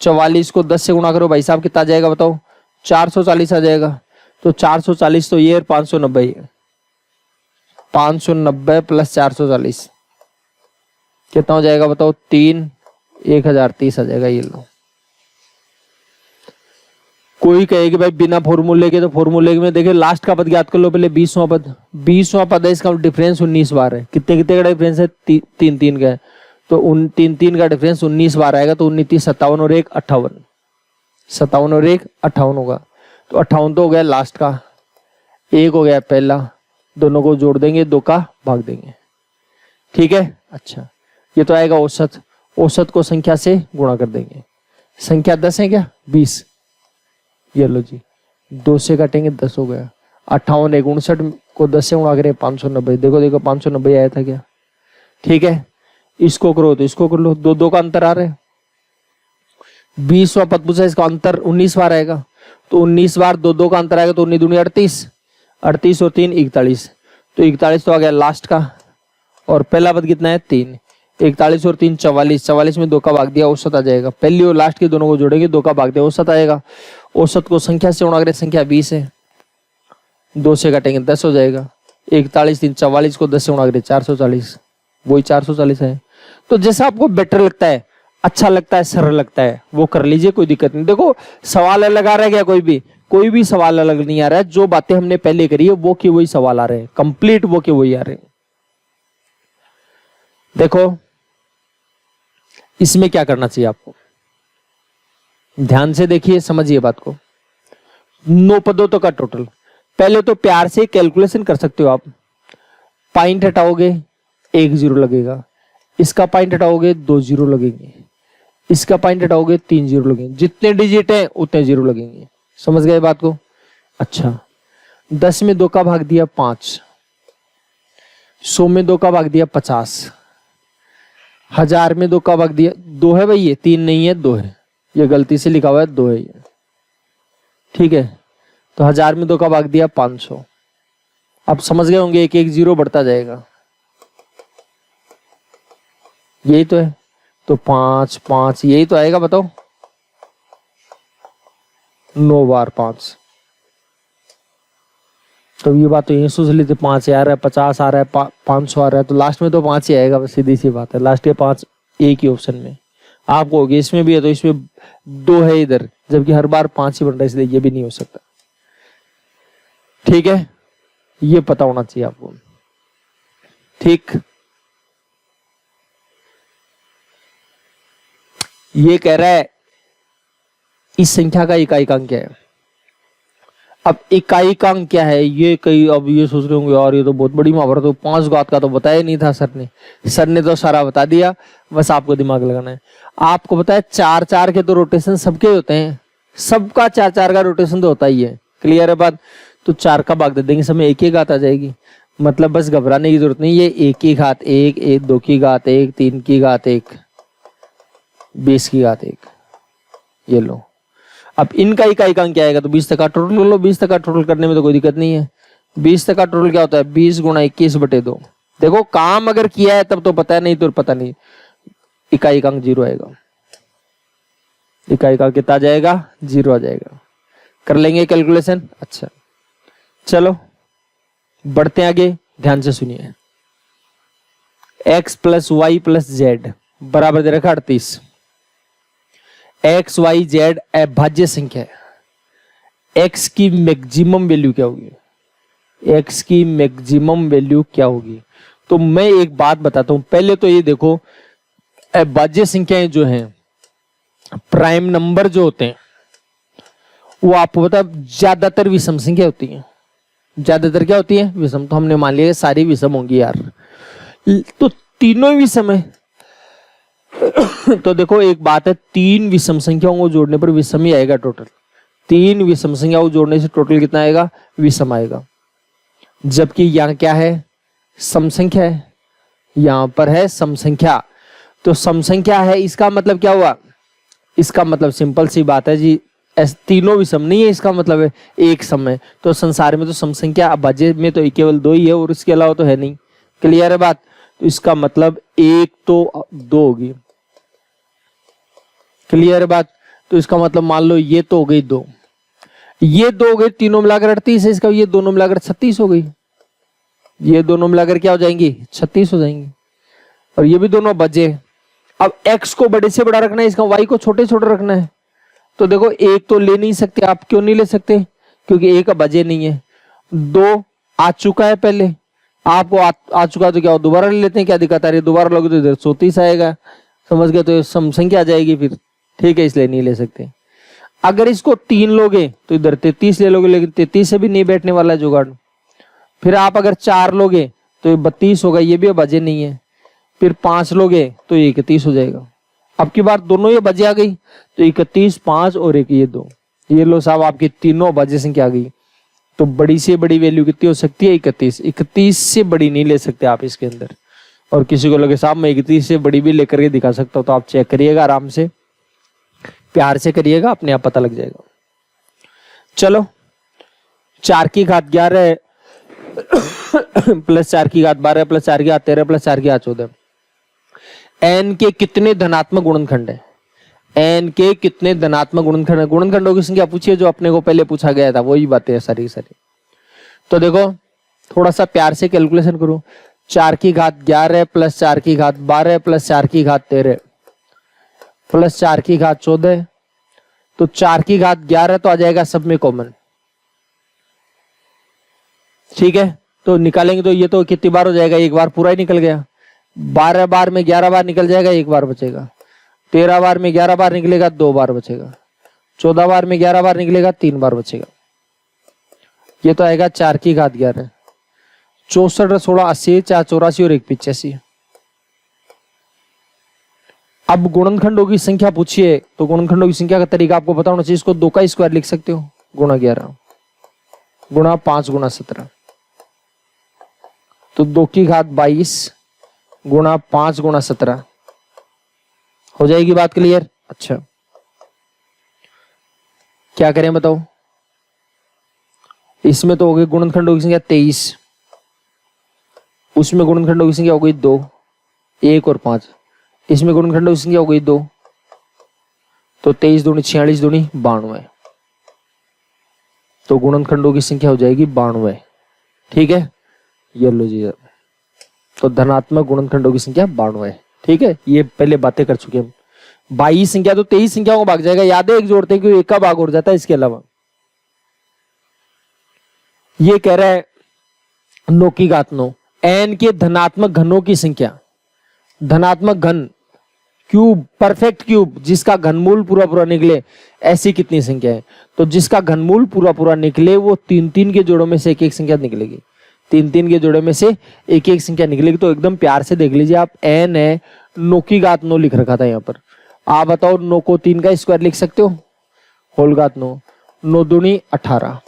44 को 10 से गुणा करो भाई साहब, कितना आ जाएगा बताओ? 440 आ जाएगा। तो 440 तो ये 590, 590 + 440 कितना हो जाएगा बताओ? 3 1030 आ जाएगा। ये लो। कोई कहे कि भाई बिना फॉर्मूले के, तो फॉर्मूले में देखिए लास्ट का पद याद कर लो पहले। 20वां पद, 20वां पद है, इसका डिफरेंस 19 बार है। कितने कितने का डिफरेंस है? 3 3 का है, तो 3 3 का डिफरेंस 19 बार आएगा। तो 19 57 और 1 58, 57 और 1 58 होगा। तो 58 तो हो गया लास्ट का, 1 हो गया पहला, दोनों को जोड़ देंगे, 2 का भाग देंगे। ठीक है। अच्छा, ये तो आएगा औसत। औसत को संख्या से गुणा कर देंगे। संख्या 10 है क्या? 20। ये लो जी, 2 से काटेंगे 10 हो गया। 58 1 59 को 10 से गुणा करें 590। देखो देखो 590 आया था क्या? ठीक है, इसको करो तो इसको कर लो, 2 2 का अंतर आ रहा है। 20वां पद पूछा, इसका अंतर 19 बार आएगा, तो 19 बार 2 का अंतर आएगा, तो 19 दूनी 38, 38 और 3 41, तो 41 तो आ गया लास्ट का, और पहला पद कितना है 3, 41 और 3 44, 44 में 2 का भाग दिया औसत आ जाएगा, पहली और लास्ट के दोनों को जोड़ेंगे 2 का भाग दिया औसत आएगा, औसत को संख्या से गुणा करें, संख्या 20 है, 2 से काटेंगे 10 हो जाएगा, 41 3 44 को 10 से गुणा करें 440, वही 440 है। तो जैसा आपको बेटर लगता है, अच्छा लगता है, सरल लगता है, वो कर लीजिए, कोई दिक्कत नहीं। देखो सवाल अलग आ रहा है क्या, कोई भी सवाल अलग नहीं आ रहा है, जो बातें हमने पहले करी है वो की वही सवाल आ रहे हैं, कंप्लीट वो के वही आ रहे हैं। देखो इसमें क्या करना चाहिए आपको, ध्यान से देखिए, समझिए बात को। 9 पदों तो का टोटल, पहले तो प्यार से कैलकुलेशन कर सकते हो आप, पॉइंट हटाओगे 1 0 लगेगा, इसका पॉइंट हटाओगे 2 0 लगेंगे, इसका पॉइंट हटाओगे 3 0 लगेंगे, जितने डिजिट हैं उतने 0 लगेंगे। समझ गए बात को? अच्छा, 10 में 2 का भाग दिया 5, 100 में 2 का भाग दिया 50, 1000 में 2 का भाग दिया 2 है भाई, ये 3 नहीं है 2 है, ये गलती से लिखा हुआ है 2 है ये, ठीक है। तो 1000 में 2 का भाग दिया 500, आप समझ गए होंगे, एक एक 0 बढ़ता जाएगा, यही तो है। तो 5 5 यही तो आएगा, बताओ 9 बार 5, तो ये बात तो यही सोच ली थी, 5 आ रहा है, 50 आ रहा है, 500 आ रहा है, तो लास्ट में तो 5 ही आएगा, बस सीधी सी बात है, लास्ट के 5 एक ही ऑप्शन में। आप कहोगे इसमें भी है, तो इसमें 2 है इधर, जबकि हर बार 5 ही बन रहा है, इसलिए ये भी नहीं हो सकता, ठीक है, ये पता होना चाहिए आपको, ठीक। ये कह रहा है इस संख्या का इकाईकांक क्या है। अब इकाईकांक क्या है, ये कई अब ये सोच रहे होंगे यार ये तो बहुत बड़ी महाभारत, तो 5 घात का तो बताया नहीं था सर ने तो सारा बता दिया, बस आपको दिमाग लगाना है। आपको पता है 4 4 के तो रोटेशन सबके होते हैं, सबका 4 4 का रोटेशन तो होता ही है, क्लियर है बात। तो 4 का भाग दे देंगे, समय 1 ही घात आ जाएगी, मतलब बस घबराने की जरूरत नहीं, ये 1 की घात 1, 2 की घात 1, 3 की घात 1, 20 की घात 1, ये लो। अब इनका इकाईकांक क्या आएगा, तो 20 तक का टोटल कर लो, 20 तक का टोटल करने में तो कोई दिक्कत नहीं है। 20 तक का टोटल क्या होता है, 20 गुणा 21/2। देखो काम अगर किया है तब तो पता है, नहीं तो पता नहीं। इकाईकांक 0 आएगा, इकाईकांक कितना आ जाएगा, 0 आ जाएगा। कर लेंगे कैलकुलेशन। अच्छा चलो बढ़ते आगे, ध्यान से सुनिए। x + y + z बराबर दे रखा 38। एक्स वाई जेड अभाज्य संख्या है, एक्स की मैक्सिमम वैल्यू क्या होगी, एक्स की मैक्सिमम वैल्यू क्या होगी। तो मैं एक बात बताता हूं, पहले तो ये देखो अभाज्य संख्याएं जो हैं, प्राइम नंबर जो होते हैं वो आपको पता ज्यादातर विषम संख्या होती है, ज्यादातर क्या होती है, विषम। तो हमने मान लिया सारी विषम होंगी यार, तो तीनों विषम है। तो देखो एक बात है, 3 विषम संख्याओं को जोड़ने पर विषम ही आएगा टोटल, 3 विषम संख्याओं को जोड़ने से टोटल कितना आएगा, विषम आएगा। जबकि यहाँ क्या है, सम संख्या है, यहाँ पर है सम संख्या। तो सम संख्या है, इसका मतलब क्या हुआ, इसका मतलब सिंपल सी बात है जी, तीनों विषम नहीं है, इसका मतलब है एक सम है। तो संसार में तो सम संख्या अभाज्य में तो केवल 2 ही है, और इसके अलावा तो है नहीं, क्लियर है बात। तो इसका मतलब 1 तो 2 होगी, क्लियर है बात। तो इसका मतलब मान लो ये तो हो गई 2, ये 2 हो गई, तीनों मिलाकर 38 है, इसका ये दोनों मिलाकर 36 हो गई, ये दोनों मिलाकर क्या हो जाएंगी, 36 हो जाएंगी। और ये भी दोनों बचे। अब x को बड़े से बड़ा रखना है, इसका y को छोटे छोटे रखना है। तो देखो 1 तो ले नहीं सकते आप, क्यों नहीं ले सकते, क्योंकि 1 बजे नहीं है। 2 आ चुका है पहले, आपको आ चुका तो क्या हो, दोबारा ले लेते हैं, क्या दिक्कत आ रही है, दोबारा लोगे तो इधर 34 आएगा, समझ गए, तो सम संख्या आ जाएगी फिर, ठीक है, इसलिए नहीं ले सकते। अगर इसको 3 लोगे तो इधर 33 ले लोगे, लेकिन 33 से भी नहीं बैठने वाला है जुगाड़। फिर आप अगर 4 लोगे तो ये 32 होगा, ये भी बजे नहीं है। फिर 5 लोगे तो ये 31 हो जाएगा। अब की बार दोनों ये बजे आ गई, तो 31 5 और एक ये 2, ये लो साहब आपकी तीनों बजे संख्या आ गई। तो बड़ी से बड़ी वैल्यू कितनी हो सकती है, 31। 31 से बड़ी नहीं ले सकते आप इसके अंदर। और किसी को लगे साहब मैं 31 से बड़ी भी लेकर के दिखा सकता हूँ, तो आप चेक करिएगा आराम से, प्यार से करिएगा, अपने आप पता लग जाएगा। चलो 4 की घात 11 प्लस 4 की घात 12 प्लस 4 की घात 13 प्लस 4 की घात 14। n के कितने धनात्मक गुणनखंड है? n के कितने धनात्मक गुणनखंड है? गुणनखंडों की संख्या पूछिए, जो अपने को पहले पूछा गया था वही बातें हैं सारी सारी। तो देखो थोड़ा सा प्यार से कैलकुलेशन करो। 4 की घात 11 प्लस 4 की घात 12 प्लस 4 की घात 13 प्लस 4 की घात 14। तो 4 की घात 11 तो आ जाएगा सब में कॉमन, ठीक है। तो निकालेंगे तो ये तो कितनी बार हो जाएगा, एक बार पूरा ही निकल गया। 12 बार में 11 बार निकल जाएगा, एक बार बचेगा। 13 बार में 11 बार निकलेगा, 2 बार बचेगा। 14 बार में 11 बार निकलेगा, 3 बार बचेगा। ये तो आएगा 4 की घात 11। 64 16 80 4 84 और 1 85। अब गुणनखंडों की संख्या पूछिए, तो गुणनखंडों की संख्या का तरीका आपको पता होना चाहिए। इसको 2 का स्क्वायर लिख सकते हो, गुणा 11 गुणा 5 गुणा 17। तो 2 की घात 22 गुणा 5 गुणा 17 हो जाएगी बात क्लियर। अच्छा क्या करें बताओ? इसमें तो हो गई गुणनखंडों की संख्या 23, उसमें गुणनखंडों की संख्या हो गई 2 1 और 5, इसमें गुणनखंडों की संख्या हो गई 2। तो 23 दूनी 46 दूनी 92। तो गुणनखंडों की संख्या हो जाएगी 92, ठीक है। ये लो जी, तो धनात्मक गुणनखंडों की संख्या 92, ठीक है। ये पहले बातें कर चुके हम। 22 संख्या तो 23 संख्याओं को भाग जाएगा, याद है एक जोड़ते हैं क्योंकि एक का भाग हो जाता है इसके अलावा। ये कह रहा है 9 की घात 9, n के धनात्मक घनों की संख्या। धनात्मक घन क्यूब, परफेक्ट क्यूब जिसका घनमूल पूरा पूरा निकले, ऐसी कितनी संख्या है? तो जिसका घनमूल पूरा पूरा निकले वो 3-3 के जोड़ों में से एक एक संख्या निकलेगी। 3-3 के जोड़े में से एक एक संख्या निकलेगी। तो एकदम प्यार से देख लीजिए आप, n है 9 की घात 9 लिख रखा था यहाँ पर। आप बताओ 9 को 3 का स्क्वायर लिख सकते हो, होल घात 9, 9 दूनी 18।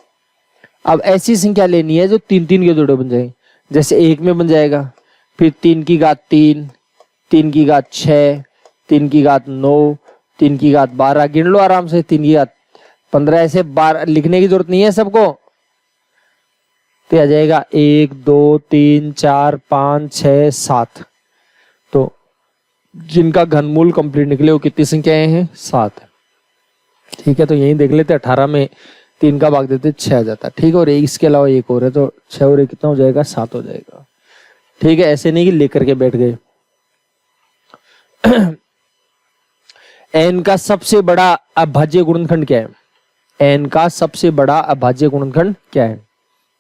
अब ऐसी संख्या लेनी है जो 3-3 के जोड़े बन जाए, जैसे 1 में बन जाएगा, फिर 3 की घात 3, 3 की घात 6, 3 की घात 9, 3 की घात 12, गिन लो आराम से, 3 की घात 15। ऐसे 12 लिखने की जरूरत नहीं है सबको। तो आ जाएगा 1 2 3 4 5 6 7। तो जिनका घनमूल कंप्लीट निकले वो कितनी संख्याएं हैं? 7, ठीक है। तो यही देख लेते, 18 में 3 का भाग देते 6 आ जाता, ठीक है। और इसके अलावा एक और है, तो 6 और 1 कितना हो जाएगा? 7 हो जाएगा, ठीक है। ऐसे नहीं कि लेकर के बैठ गए। n का सबसे बड़ा अभाज्य गुणनखंड क्या है? n का सबसे बड़ा अभाज्य गुणनखंड क्या है?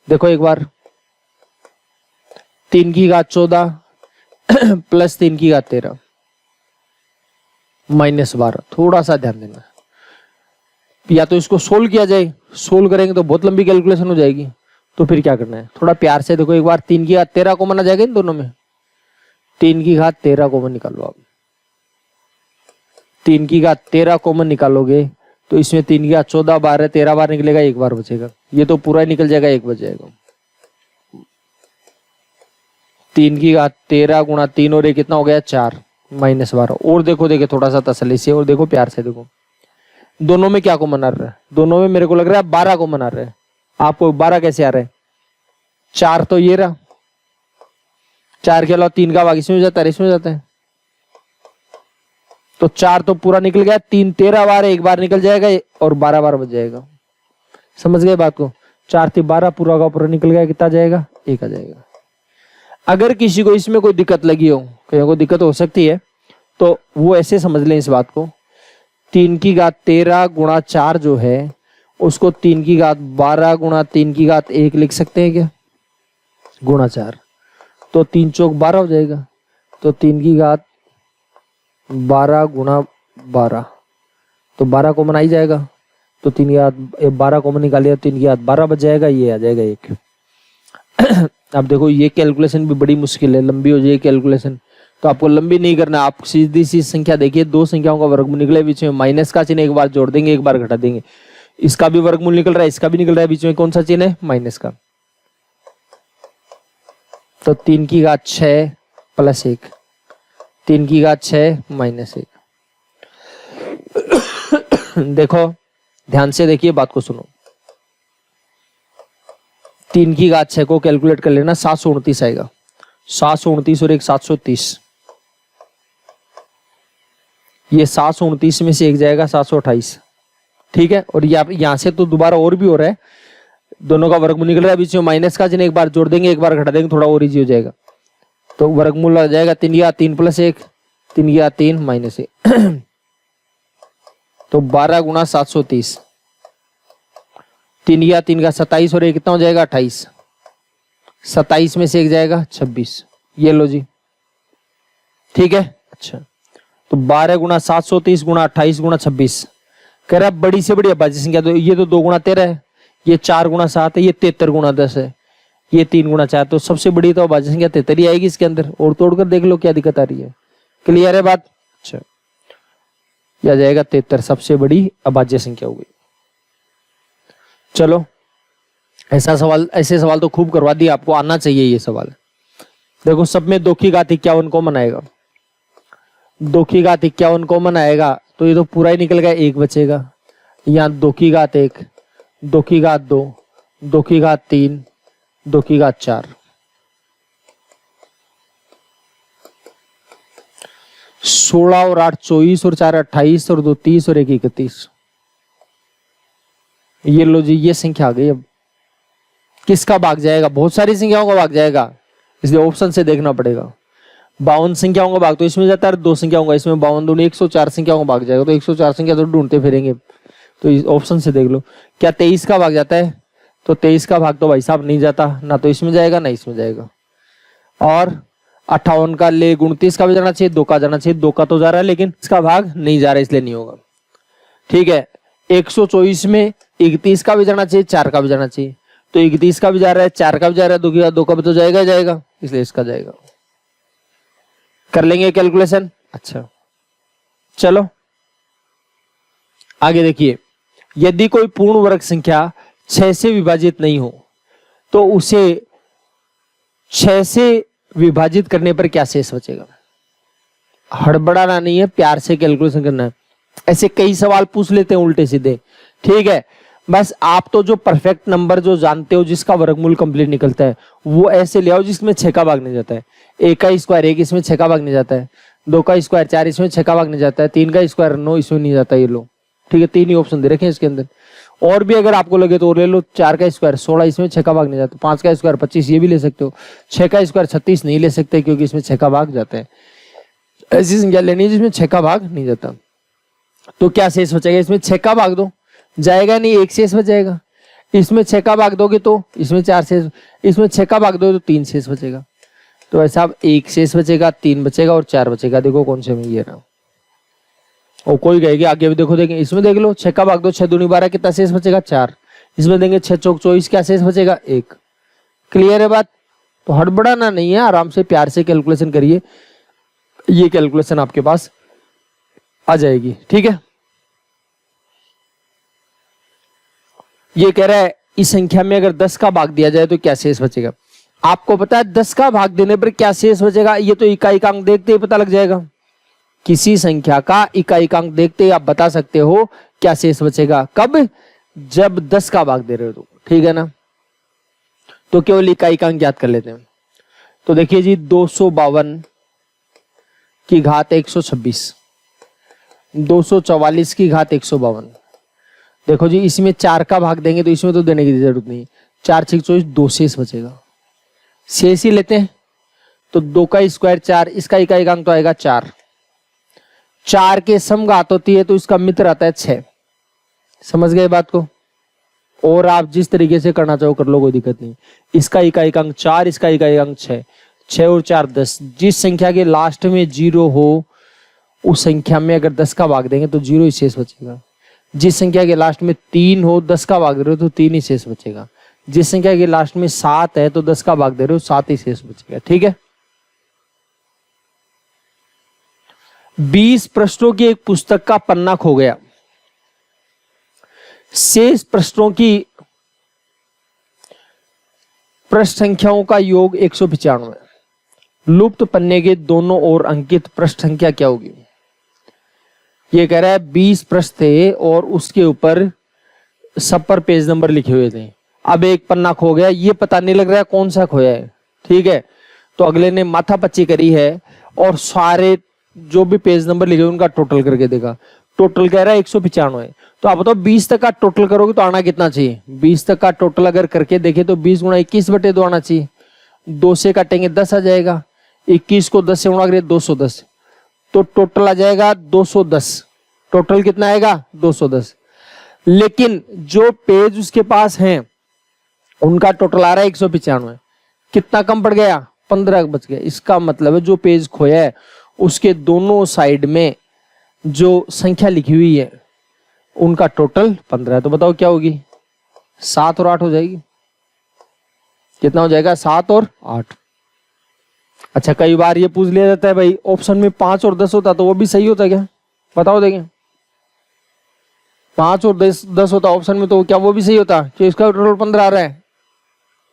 देखो एक बार, 3 की घात 14 प्लस 3 की घात 13 माइनस 12। थोड़ा सा ध्यान देना, या तो इसको सोल्व किया जाए, सोल्व करेंगे तो बहुत लंबी कैलकुलेशन हो जाएगी। तो फिर क्या करना है, थोड़ा प्यार से देखो एक बार। 3 की घात 13 कॉमन आ जाएगा इन दोनों में, 3 की घात 13 कॉमन निकालो आप। 3 की घात 13 कॉमन निकालोगे तो इसमें 3 की घात 14 12 13 बार निकलेगा, एक बार बचेगा। ये तो पूरा निकल जाएगा, एक बच जाएगा। 3 की घात 13 गुणा 3 और 1 कितना हो गया? 4 माइनस 12। और देखो देखो थोड़ा सा तसल्ली से, और देखो प्यार से देखो, दोनों में क्या कॉमन आ रहा है? दोनों में मेरे को लग रहा है 12 कॉमन आ रहा है। आपको 12 कैसे आ रहा है? 4 तो ये रहा, 4 के अलावा 3 का भाग इसमें हो जाता है, इसमें हो जाता है। तो 4 तो पूरा निकल गया, 3 13 बार, एक बार निकल जाएगा और 12 बार बच जाएगा। समझ गए बात को? 4 से 12 पूरा का पूरा निकल गया, कितना जाएगा? 1 आ जाएगा। अगर किसी को इसमें कोई दिक्कत लगी हो, कहीं को दिक्कत हो सकती है, तो वो ऐसे समझ लें इस बात को, 3 की घात 13 गुणा 4 जो है उसको 3 की घात 12 गुणा 3 की घात 1 लिख सकते हैं क्या? गुणा 4, तो 3 चौक 12 हो जाएगा। तो 3 की घात 12 गुणा 12, तो 12 कॉमन आ ही जाएगा। तो 3 की घात 12 कॉमन निकालिए, 3 की घात 12 बच जाएगा, ये आ जाएगा 1। अब देखो ये कैलकुलेशन भी बड़ी मुश्किल है, लंबी हो जाएगी कैलकुलेशन। तो आपको लंबी नहीं करना, आप सीधी सी संख्या देखिए, 2 संख्याओं का वर्गमूल निकले, बीच में माइनस का चिन्ह एक बार जोड़ देंगे, एक बार घटा देंगे। इसका भी वर्गमूल निकल रहा है, इसका भी निकल रहा है, बीच में कौन सा चिन्ह है? माइनस का। तो 3 की घात 6 प्लस 1, 3 की घात 6 माइनस 1। देखो ध्यान से देखिए, बात को सुनो। 3 की घात 6 को कैलकुलेट कर लेना, 729 आएगा। 729 और एक 730, ये 729 में से एक जाएगा 728, ठीक है। और यहां से तो दोबारा और भी हो रहा है, दोनों का वर्गमूल निकल रहा है, बीच में माइनस का जिन्हें एक बार जोड़ देंगे, एक बार घटा देंगे, थोड़ा और इजी हो जाएगा। तो वर्गमूल आ जाएगा 3 या 3 प्लस 1, 3 या 3 माइनस 1 तो 12 गुना 730, 3 या 3 का 27 और एक कितना हो जाएगा 28, 27 में से एक जाएगा 26, ये लो जी, ठीक है। अच्छा, तो 12 गुना 730 गुना 28 गुना 26, कह रहा है बड़ी से बड़ी अभाज्य संख्या, तो ये तो 2 गुना 13 है, ये 4 गुना 7 है, ये 73 गुना 10 है, ये 3 गुना 4, तो सबसे बड़ी तो अभाज्य संख्या 73 ही आएगी इसके अंदर। और तोड़कर देख लो क्या दिक्कत आ रही है, क्लियर है बात। अच्छा, यह जाएगा 73 सबसे बड़ी अभाज्य संख्या हो गई। चलो, ऐसा सवाल, ऐसे सवाल तो खूब करवा दिए, आपको आना चाहिए ये सवाल। देखो सब में 2 की घात 51 कॉमन आएगा, 2 की घात 51 कॉमन आएगा, तो ये तो पूरा ही निकल गया, 1 बचेगा। यहाँ 2 की घात 1, 2 की घात 2, 2 की घात 3, 2 की घात 4, 16 और 8 24 और 4 28 और 2 30 और 1 31, ये लो जी, ये संख्या आ गई। अब किसका भाग जाएगा? बहुत सारी संख्याओं का भाग जाएगा, इसलिए ऑप्शन से देखना पड़ेगा। 52 संख्याओं का भाग तो इसमें जाता है, 2 संख्याओं का इसमें, 52 दूनी 104 संख्याओं का भाग जाएगा, तो 104 संख्या तो ढूंढते फिरेंगे, तो ऑप्शन से देख लो। क्या 23 का भाग जाता है? तो 23 का भाग तो भाई साहब नहीं जाता, ना तो इसमें जाएगा ना इसमें जाएगा। और 58 का ले 29 का भी जाना चाहिए, 2 का जाना चाहिए, 2 का तो जा रहा है लेकिन इसका भाग नहीं जा रहा है, इसलिए नहीं होगा, ठीक है। 124 में 31 का भी जाना चाहिए, 4 का भी जाना चाहिए, तो 31 का भी जा रहा है, 4 का भी जा रहा है, 2 का भी तो जाएगा जाएगा, इसलिए इसका जाएगा। कर लेंगे कैलकुलेशन। अच्छा चलो आगे देखिए, यदि कोई पूर्ण वर्ग संख्या 6 से विभाजित नहीं हो तो उसे 6 से विभाजित करने पर क्या शेष बचेगा? हड़बड़ाना नहीं है, प्यार से कैलकुलेशन करना है। ऐसे कई सवाल पूछ लेते हैं उल्टे सीधे, ठीक है। बस आप तो जो परफेक्ट नंबर जो जानते हो, जिसका वर्गमूल कंप्लीट निकलता है, वो ऐसे ले आओ जिसमें 6 का भाग नहीं जाता है। 1 का स्क्वायर 1, इसमें 6 का भाग नहीं जाता है। 2 का स्क्वायर 4, इसमें 6 का भाग नहीं जाता है। 3 का स्क्वायर 9, इसमें नहीं जाता। ये लो, ठीक है, 3 ही ऑप्शन दे रखे हैं इसके अंदर। और भी अगर आपको लगे तो और ले लो। 4 का स्क्वायर 16, इसमें 6 का भाग नहीं जाता। 5 का स्क्वायर 25, ये भी ले सकते हो। 6 का स्क्वायर 36 नहीं ले सकते क्योंकि इसमें 6 का भाग जाता है। ऐसी संख्या लेनी है जिसमें 6 का भाग नहीं जाता। तो क्या शेष बचेगा? इसमें 6 का भाग दो, जाएगा नहीं, 1 शेष बचेगा। इसमें 6 का भाग दोगे तो इसमें 4 शेष, इसमें 6 का भाग दोगे तो 3 शेष बचेगा। तो ऐसा 1 शेष बचेगा, 3 बचेगा और 4 बचेगा। देखो कौन से में ये रहा। और कोई कहेगी आगे भी देखो, देखें इसमें देख लो, 6 का भाग दो, 6 दूनी 12, कितना शेष बचेगा? 4। इसमें देंगे 6 चौक 24, क्या शेष बचेगा? 1। क्लियर है बात? तो हड़बड़ाना नहीं है, आराम से प्यार से कैलकुलेशन करिए, ये कैलकुलेशन आपके पास आ जाएगी, ठीक है। ये कह रहा है इस संख्या में अगर 10 का भाग दिया जाए तो क्या शेष बचेगा? आपको पता है 10 का भाग देने पर क्या शेष बचेगा? ये तो इकाई-अंक देखते ही पता लग जाएगा। किसी संख्या का इकाई-अंक देखते ही आप बता सकते हो क्या शेष बचेगा। कब? जब 10 का भाग दे रहे हो तो, ठीक है ना। तो केवल इकाई-अंक याद कर लेते हैं। तो देखिए जी, 252 की घात 126, 244 की घात 152। देखो जी, इसमें 4 का भाग देंगे तो इसमें तो देने की जरूरत नहीं। 4 6 24, 2 शेष बचेगा। शेष ही लेते हैं तो 2 का स्क्वायर 4, इसका इकाई-अंक तो आएगा 4। 4 के समघात होती है तो इसका मित्र आता है 6। समझ गए बात को? और आप जिस तरीके से करना चाहो कर लो, कोई दिक्कत नहीं। इसका इकाई-अंक 4, इसका इकाई-अंक 6, 6 और 4 10। जिस संख्या के लास्ट में 0 हो उस संख्या में अगर 10 का भाग देंगे तो 0 ही शेष बचेगा। जिस संख्या के लास्ट में 3 हो, 10 का भाग दे रहे हो तो 3 ही शेष बचेगा। जिस संख्या के लास्ट में 7 है तो 10 का भाग दे रहे हो, 7 ही शेष बचेगा, ठीक है। 20 पृष्ठों की एक पुस्तक का पन्ना खो गया। शेष पृष्ठों की पृष्ठ संख्याओं का योग 195। लुप्त पन्ने के दोनों ओर अंकित पृष्ठ संख्या क्या होगी? ये कह रहा है 20 पृष्ठ थे और उसके ऊपर सब पर पेज नंबर लिखे हुए थे। अब एक पन्ना खो गया, ये पता नहीं लग रहा है कौन सा खोया है। ठीक है, तो अगले ने माथापच्ची करी है और सारे जो भी पेज नंबर लिखे उनका टोटल करके देखा। टोटल कह रहा है 195। तो आप बताओ 20 तक का टोटल करोगे तो आना कितना चाहिए? 20 तक का टोटल अगर करके देखे तो 20 गुणा 21/2 आना चाहिए। 2 से काटेंगे 10 आ जाएगा, 21 को 10 से गुणा करिए 210, तो टोटल आ जाएगा 210। टोटल कितना आएगा? 210। लेकिन जो पेज उसके पास हैं उनका टोटल आ रहा है 195। कितना कम पड़ गया? 15 बच गया। इसका मतलब है जो पेज खोया है उसके दोनों साइड में जो संख्या लिखी हुई है उनका टोटल 15 है। तो बताओ क्या होगी? 7 और 8 हो जाएगी। कितना हो जाएगा? 7 और 8। अच्छा, कई बार ये पूछ लिया जाता है भाई ऑप्शन में 5 और 10 होता तो वो भी सही होता क्या? बताओ देखें, 5 और 10 होता ऑप्शन में तो क्या वो भी सही होता कि इसका टोटल 15 आ रहा है?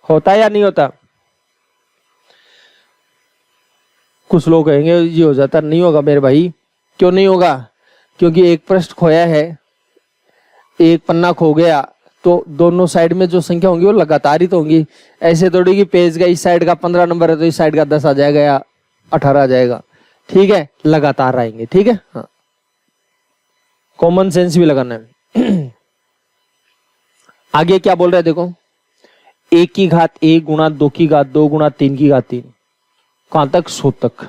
होता या नहीं होता? कुछ लोग कहेंगे ये हो जाता। नहीं होगा मेरे भाई। क्यों नहीं होगा? क्योंकि एक पृष्ठ खोया है, एक पन्ना खो गया, तो दोनों साइड में जो संख्या होंगी वो लगातार ही तो होंगी। ऐसे थोड़ी कि पेज का इस साइड का 15 नंबर है तो इस साइड का 10 आ जाएगा या 18 आ जाएगा। ठीक है, लगातार आएंगे। ठीक है, हाँ, कॉमन सेंस भी लगाना है। आगे क्या बोल रहा है देखो, 1 की घात 1 गुणा 2 की घात 2 गुणा 3 की घात 3, कहां तक? 100 तक।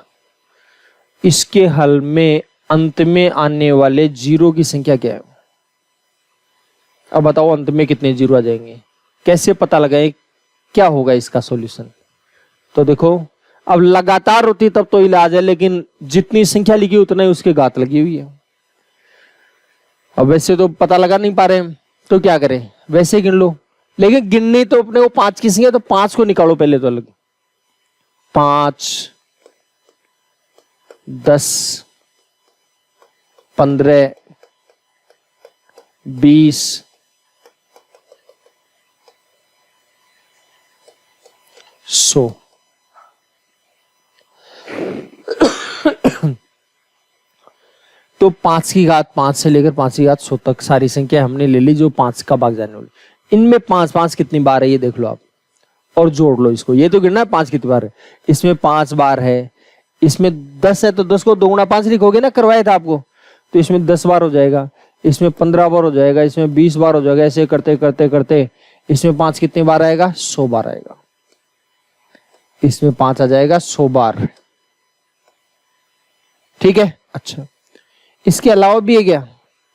इसके हल में अंत में आने वाले जीरो की संख्या क्या है? अब बताओ अंत में कितने जीरो आ जाएंगे? कैसे पता लगाए क्या होगा इसका सॉल्यूशन? तो देखो, अब लगातार होती तब तो इलाज है, लेकिन जितनी संख्या लिखी उतना ही उसके घात लगी हुई है। अब वैसे तो पता लगा नहीं पा रहे हैं तो क्या करें? वैसे गिन लो, लेकिन गिननी तो अपने को 5 की संख्या, तो 5 को निकालो पहले तो अलग। 5, 10, 15, 20, 100। तो 5 की घात 5 से लेकर 5 की घात 100 तक सारी संख्या हमने ले ली जो 5 का भाग जाने वाली। इनमें 5 5 कितनी बार है ये देख लो आप और जोड़ लो इसको। ये तो गिनना है 5 कितनी बार है। इसमें 5 बार है, इसमें 10 है तो 10 को 2 गुणा 5 लिखोगे ना, करवाया था आपको, तो इसमें 10 बार हो जाएगा, इसमें 15 बार हो जाएगा, इसमें 20 बार हो जाएगा। ऐसे करते करते करते इसमें 5 कितनी बार आएगा? 100 बार आएगा। इसमें 5 आ जाएगा 100 बार। ठीक है, अच्छा, इसके अलावा भी है क्या?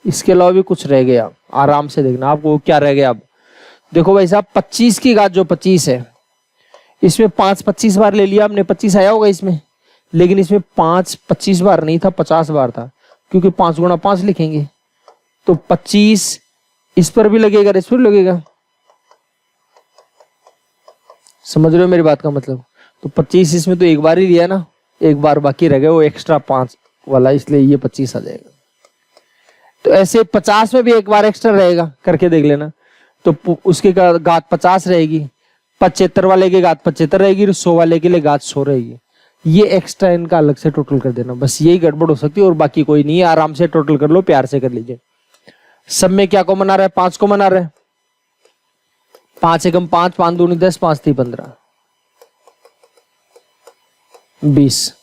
इसके अलावा भी कुछ रह गया, आराम से देखना आपको क्या रह गया। अब देखो भाई साहब, 25 की घात जो 25 है, इसमें 5 25 बार ले लिया आपने, 25 आया होगा इसमें, लेकिन इसमें 5 25 बार नहीं था, 50 बार था, क्योंकि 5 गुणा 5 लिखेंगे तो 25 इस पर भी लगेगा, इस पर लगेगा। समझ रहे हो मेरी बात का मतलब? तो 25 इसमें तो एक बार ही लिया ना, एक बार बाकी रह गया वो एक्स्ट्रा 5 वाला, इसलिए ये 25 आ जाएगा। तो ऐसे 50 में भी एक बार एक्स्ट्रा रहेगा, करके देख लेना। तो उसके घात 50 रहेगी, 75 वाले की घात 75 रहेगी, 100 वाले के लिए घात 100 रहेगी। ये एक्स्ट्रा इनका अलग से टोटल कर देना, बस यही गड़बड़ हो सकती है और बाकी कोई नहीं है। आराम से टोटल कर लो, प्यार से कर लीजिए। सब में क्या कॉमन आ रहा है? 5 कॉमन आ रहा है। 5 एकम 5, 5 दूनी 10, 5 3 15, 20,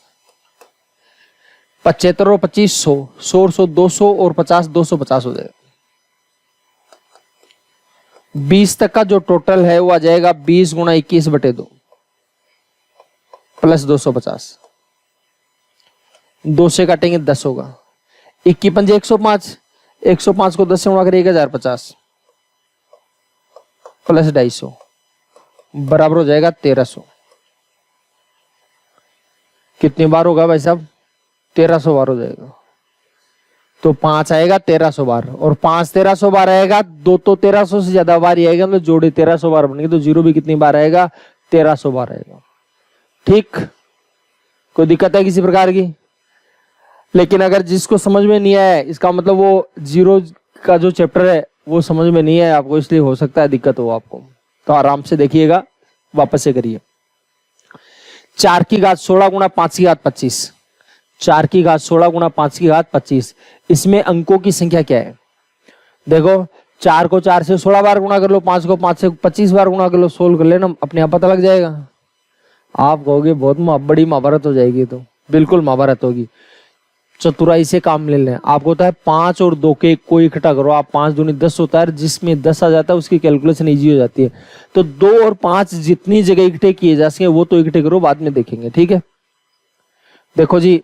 75 और 25 100, 100 और 100 200 और 50 250 हो जाएगा। 20 तक का जो टोटल है वो आ जाएगा 20 गुणा 21/2 प्लस 250। 2 से काटेंगे 10 होगा। 21 पंजे 105, 105 को 10 से गुणा करें 1050 प्लस 250 बराबर हो जाएगा 1300। कितनी बार होगा भाई साहब? 1300 बार हो जाएगा। तो 5 आएगा 1300 बार, और 5 1300 बार आएगा, 2 तो 1300 से ज्यादा बार ही आएगा, मतलब जोड़े 1300 बार बनेंगे, तो जीरो भी कितनी बार आएगा? 1300 बार आएगा। ठीक, कोई दिक्कत है किसी प्रकार की? लेकिन अगर जिसको समझ में नहीं आया, इसका मतलब वो जीरो का जो चैप्टर है वो समझ में नहीं आया आपको, इसलिए हो सकता है दिक्कत हो आपको। तो आराम से देखिएगा, वापस से करिए। 4 की घात 16 गुणा 5 की घात 25, 4 की घात 16 गुणा 5 की घात 25। इसमें अंकों की संख्या क्या है? देखो 4 को 4 से 16 बार गुणा कर लो, 5 को 5 से 25 बार गुणा कर लो, सोल्व कर लेना, अपने आप पता लग जाएगा। आप कहोगे बहुत बड़ी महाभारत हो जाएगी, तो बिल्कुल महाभारत होगी। चतुराई से काम ले लें। आपको होता है 5 और 2 के को इकट्ठा करो, आप 5 दूनी 10 होता है, जिसमें 10 आ जाता है उसकी कैलकुलेशन इजी हो जाती है। तो 2 और 5 जितनी जगह इकट्ठे किए जा सके वो तो इकट्ठे करो, बाद में देखेंगे, ठीक है। देखो जी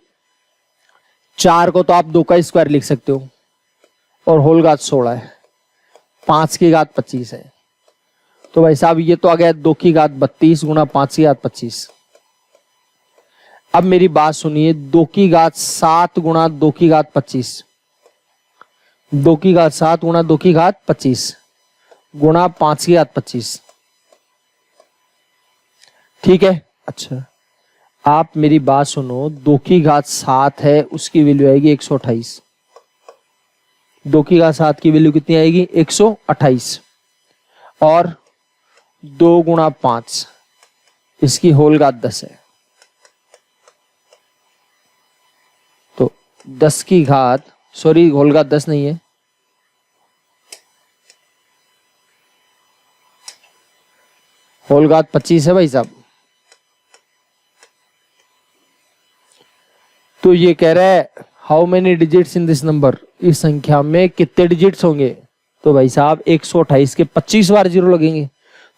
4 को तो आप 2 का स्क्वायर लिख सकते हो और होल घात 16 है, 5 की घात 25 है, तो भाई साहब ये तो आ गया 2 की घात 32 गुणा 5 की घात 25। अब मेरी बात सुनिए, 2 की घात 7 गुणा 2 की घात 25, 2 की घात 7 गुणा 2 की घात 25 गुणा 5 की घात 25, ठीक है। अच्छा आप मेरी बात सुनो, 2 की घात 7 है उसकी वैल्यू आएगी 128, 2 की घात 7 की वैल्यू कितनी आएगी 128, और 2 गुणा 5 इसकी होल घात 10 है, तो 10 की घात सॉरी होल घात 10 नहीं है, होल घात 25 है भाई साहब। तो ये कह रहा है how many digits in this number, इस संख्या में कितने डिजिट्स होंगे? तो भाई साहब 128 के 25 बार जीरो लगेंगे,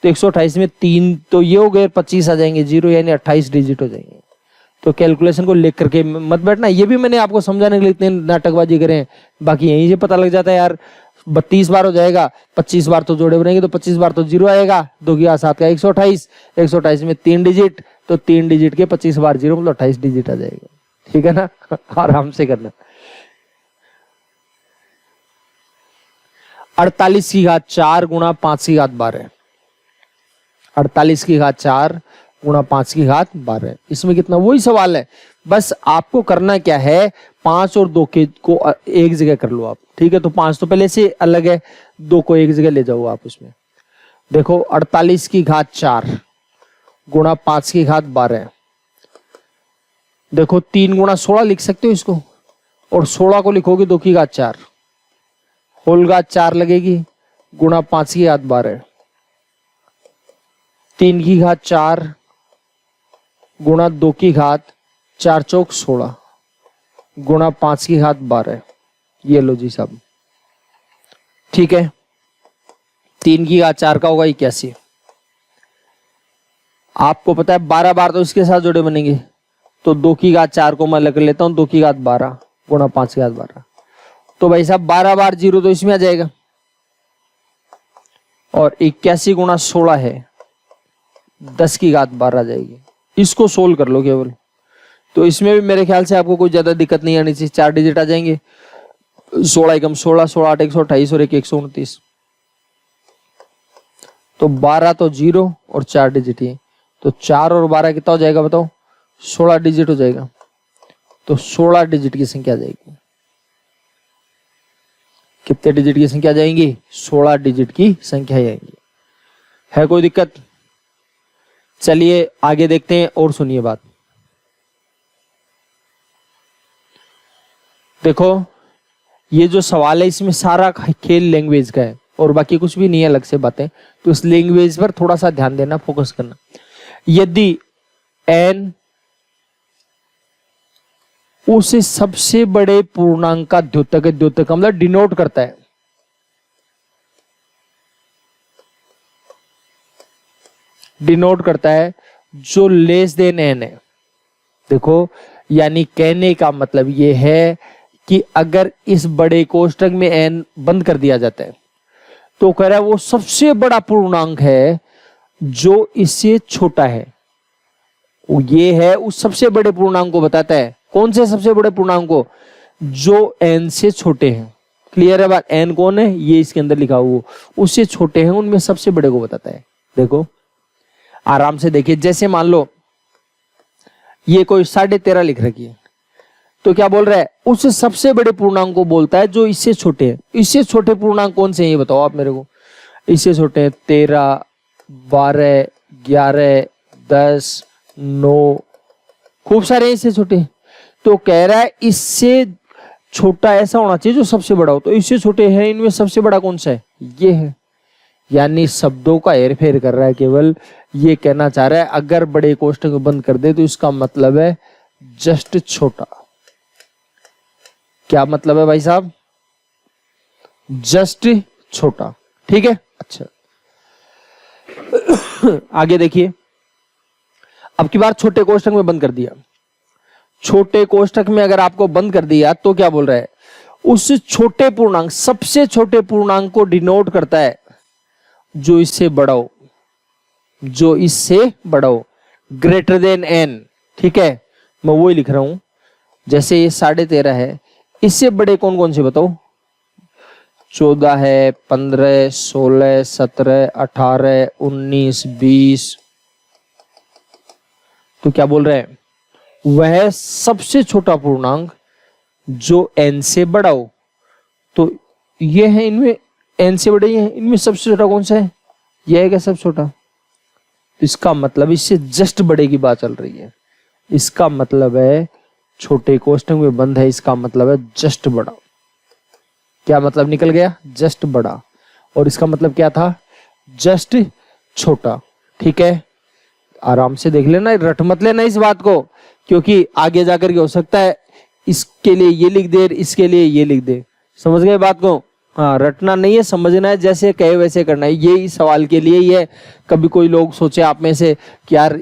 तो 128 में 3 तो ये हो गए, 25 आ जाएंगे जीरो, यानी 28 डिजिट हो जाएंगे। तो कैलकुलेशन को लेकर के मत बैठना, ये भी मैंने आपको समझाने के लिए इतने नाटकबाजी करें, बाकी यहीं से पता लग जाता है यार 32 बार हो जाएगा, 25 बार तो जोड़े बनेंगे, तो 25 बार तो जीरो आएगा, 2 की घात 7 का 128, 128 में 3 डिजिट, तो 3 डिजिट के 25 बार जीरो मतलब 28 डिजिट आ जाएगा, ठीक है ना। आराम से करना। 48 की घात 4 गुणा 5 की घात 12, 48 की घात 4 गुणा 5 की घात 12, इसमें कितना, वही सवाल है, बस आपको करना क्या है, 5 और 2 के को एक जगह कर लो आप, ठीक है। तो 5 तो पहले से अलग है, 2 को एक जगह ले जाओ आप उसमें। देखो 48 की घात 4 गुणा 5 की घात 12, देखो 3 गुणा 16 लिख सकते हो इसको, और 16 को लिखोगे 2 की घात 4, होल घात 4 लगेगी गुणा 5 की घात 12, 3 की घात 4 गुणा 2 की घात 4 चौक 16 गुणा 5 की घात 12, ये लो जी साहब, ठीक है। 3 की घात 4 का होगा 81, आपको पता है 12 बार तो इसके साथ जोड़े बनेंगे, तो 2 की घात 4 को मैं लग लेता हूं 2 की घात 12 गुणा 5 की घात 12, तो भाई साहब 12 बार जीरो तो इसमें आ जाएगा, और 81 गुणा 16 है 10 की घात 12 आ जाएगी। इसको सोल्व कर लो केवल, तो इसमें भी मेरे ख्याल से आपको कोई ज्यादा दिक्कत नहीं आनी चाहिए, 4 डिजिट आ जाएंगे, 16 एकम 16, 16 8 128 और 1 129, तो 12 तो जीरो और 4 डिजिट ही, तो 4 और 12 कितना हो जाएगा बताओ, 16 डिजिट हो जाएगा, तो 16 डिजिट की संख्या आ जाएगी। कितने डिजिट की संख्या जाएंगी, 16 डिजिट की संख्या आएगी। है कोई दिक्कत? चलिए आगे देखते हैं और सुनिए बात। देखो ये जो सवाल है इसमें सारा खेल लैंग्वेज का है और बाकी कुछ भी नहीं है अलग से बातें, तो इस लैंग्वेज पर थोड़ा सा ध्यान देना, फोकस करना। यदि n उसे सबसे बड़े पूर्णांक का द्योतक है, द्योतक मतलब डिनोट करता है, डिनोट करता है जो लेस देन n है। देखो यानी कहने का मतलब ये है कि अगर इस बड़े कोष्टक में n बंद कर दिया जाता है तो कह रहा है वो सबसे बड़ा पूर्णांक है जो इससे छोटा है, वो ये है उस सबसे बड़े पूर्णांक को बताता है। कौन से सबसे बड़े पूर्णांक को? जो n से छोटे हैं। क्लियर है बात? n कौन है ये इसके अंदर लिखा हुआ, उससे छोटे हैं उनमें सबसे बड़े को बताता है। देखो आराम से देखिए, जैसे मान लो ये कोई 13.5 लिख रखी है, तो क्या बोल रहा है? उस सबसे बड़े पूर्णांक को बोलता है जो इससे छोटे हैं। इससे छोटे पूर्णांक कौन से हैं ये बताओ आप मेरे को। इससे छोटे हैं 13, 12, 11, 10, 9, खूब सारे इससे छोटे। तो कह रहा है इससे छोटा ऐसा होना चाहिए जो सबसे बड़ा हो, तो इससे छोटे हैं इनमें सबसे बड़ा कौन सा है, ये है। यानी शब्दों का हेरफेर कर रहा है, केवल ये कहना चाह रहा है अगर बड़े कोष्ठक बंद कर दे तो इसका मतलब है जस्ट छोटा। क्या मतलब है भाई साहब, जस्ट छोटा, ठीक है। अच्छा आगे देखिए, अब की बार छोटे कोष्ठक में बंद कर दिया। छोटे कोष्ठक में अगर आपको बंद कर दिया तो क्या बोल रहा है, उस छोटे पूर्णांक, सबसे छोटे पूर्णांक को डिनोट करता है जो इससे बड़ा हो, जो इससे बड़ा हो, ग्रेटर देन n, ठीक है। मैं वही लिख रहा हूं, जैसे ये 13.5 है, इससे बड़े कौन कौन से बताओ, 14 है, 15, 16, 17, 18, 19, 20। तो क्या बोल रहे हैं, वह सबसे छोटा पूर्णांक जो n से बड़ा हो। तो ये है, इनमें n से बड़े हैं, इनमें सबसे छोटा कौन सा है, यह है क्या सबसे छोटा। तो इसका मतलब इससे जस्ट बड़े की बात चल रही है, इसका मतलब है छोटे कोष्ठक में बंद है, इसका मतलब है जस्ट बड़ा। क्या मतलब निकल गया, जस्ट बड़ा, और इसका मतलब क्या था, जस्ट छोटा, ठीक है। आराम से देख लेना, रट मत लेना इस बात को, क्योंकि आगे जाकर के हो सकता है इसके लिए ये लिख दे, इसके लिए ये लिख दे, समझ गए बात को। हाँ, रटना नहीं है, समझना है, जैसे कहे वैसे करना है। ये इस सवाल के लिए ही है। कभी कोई लोग सोचे आप में से कि यार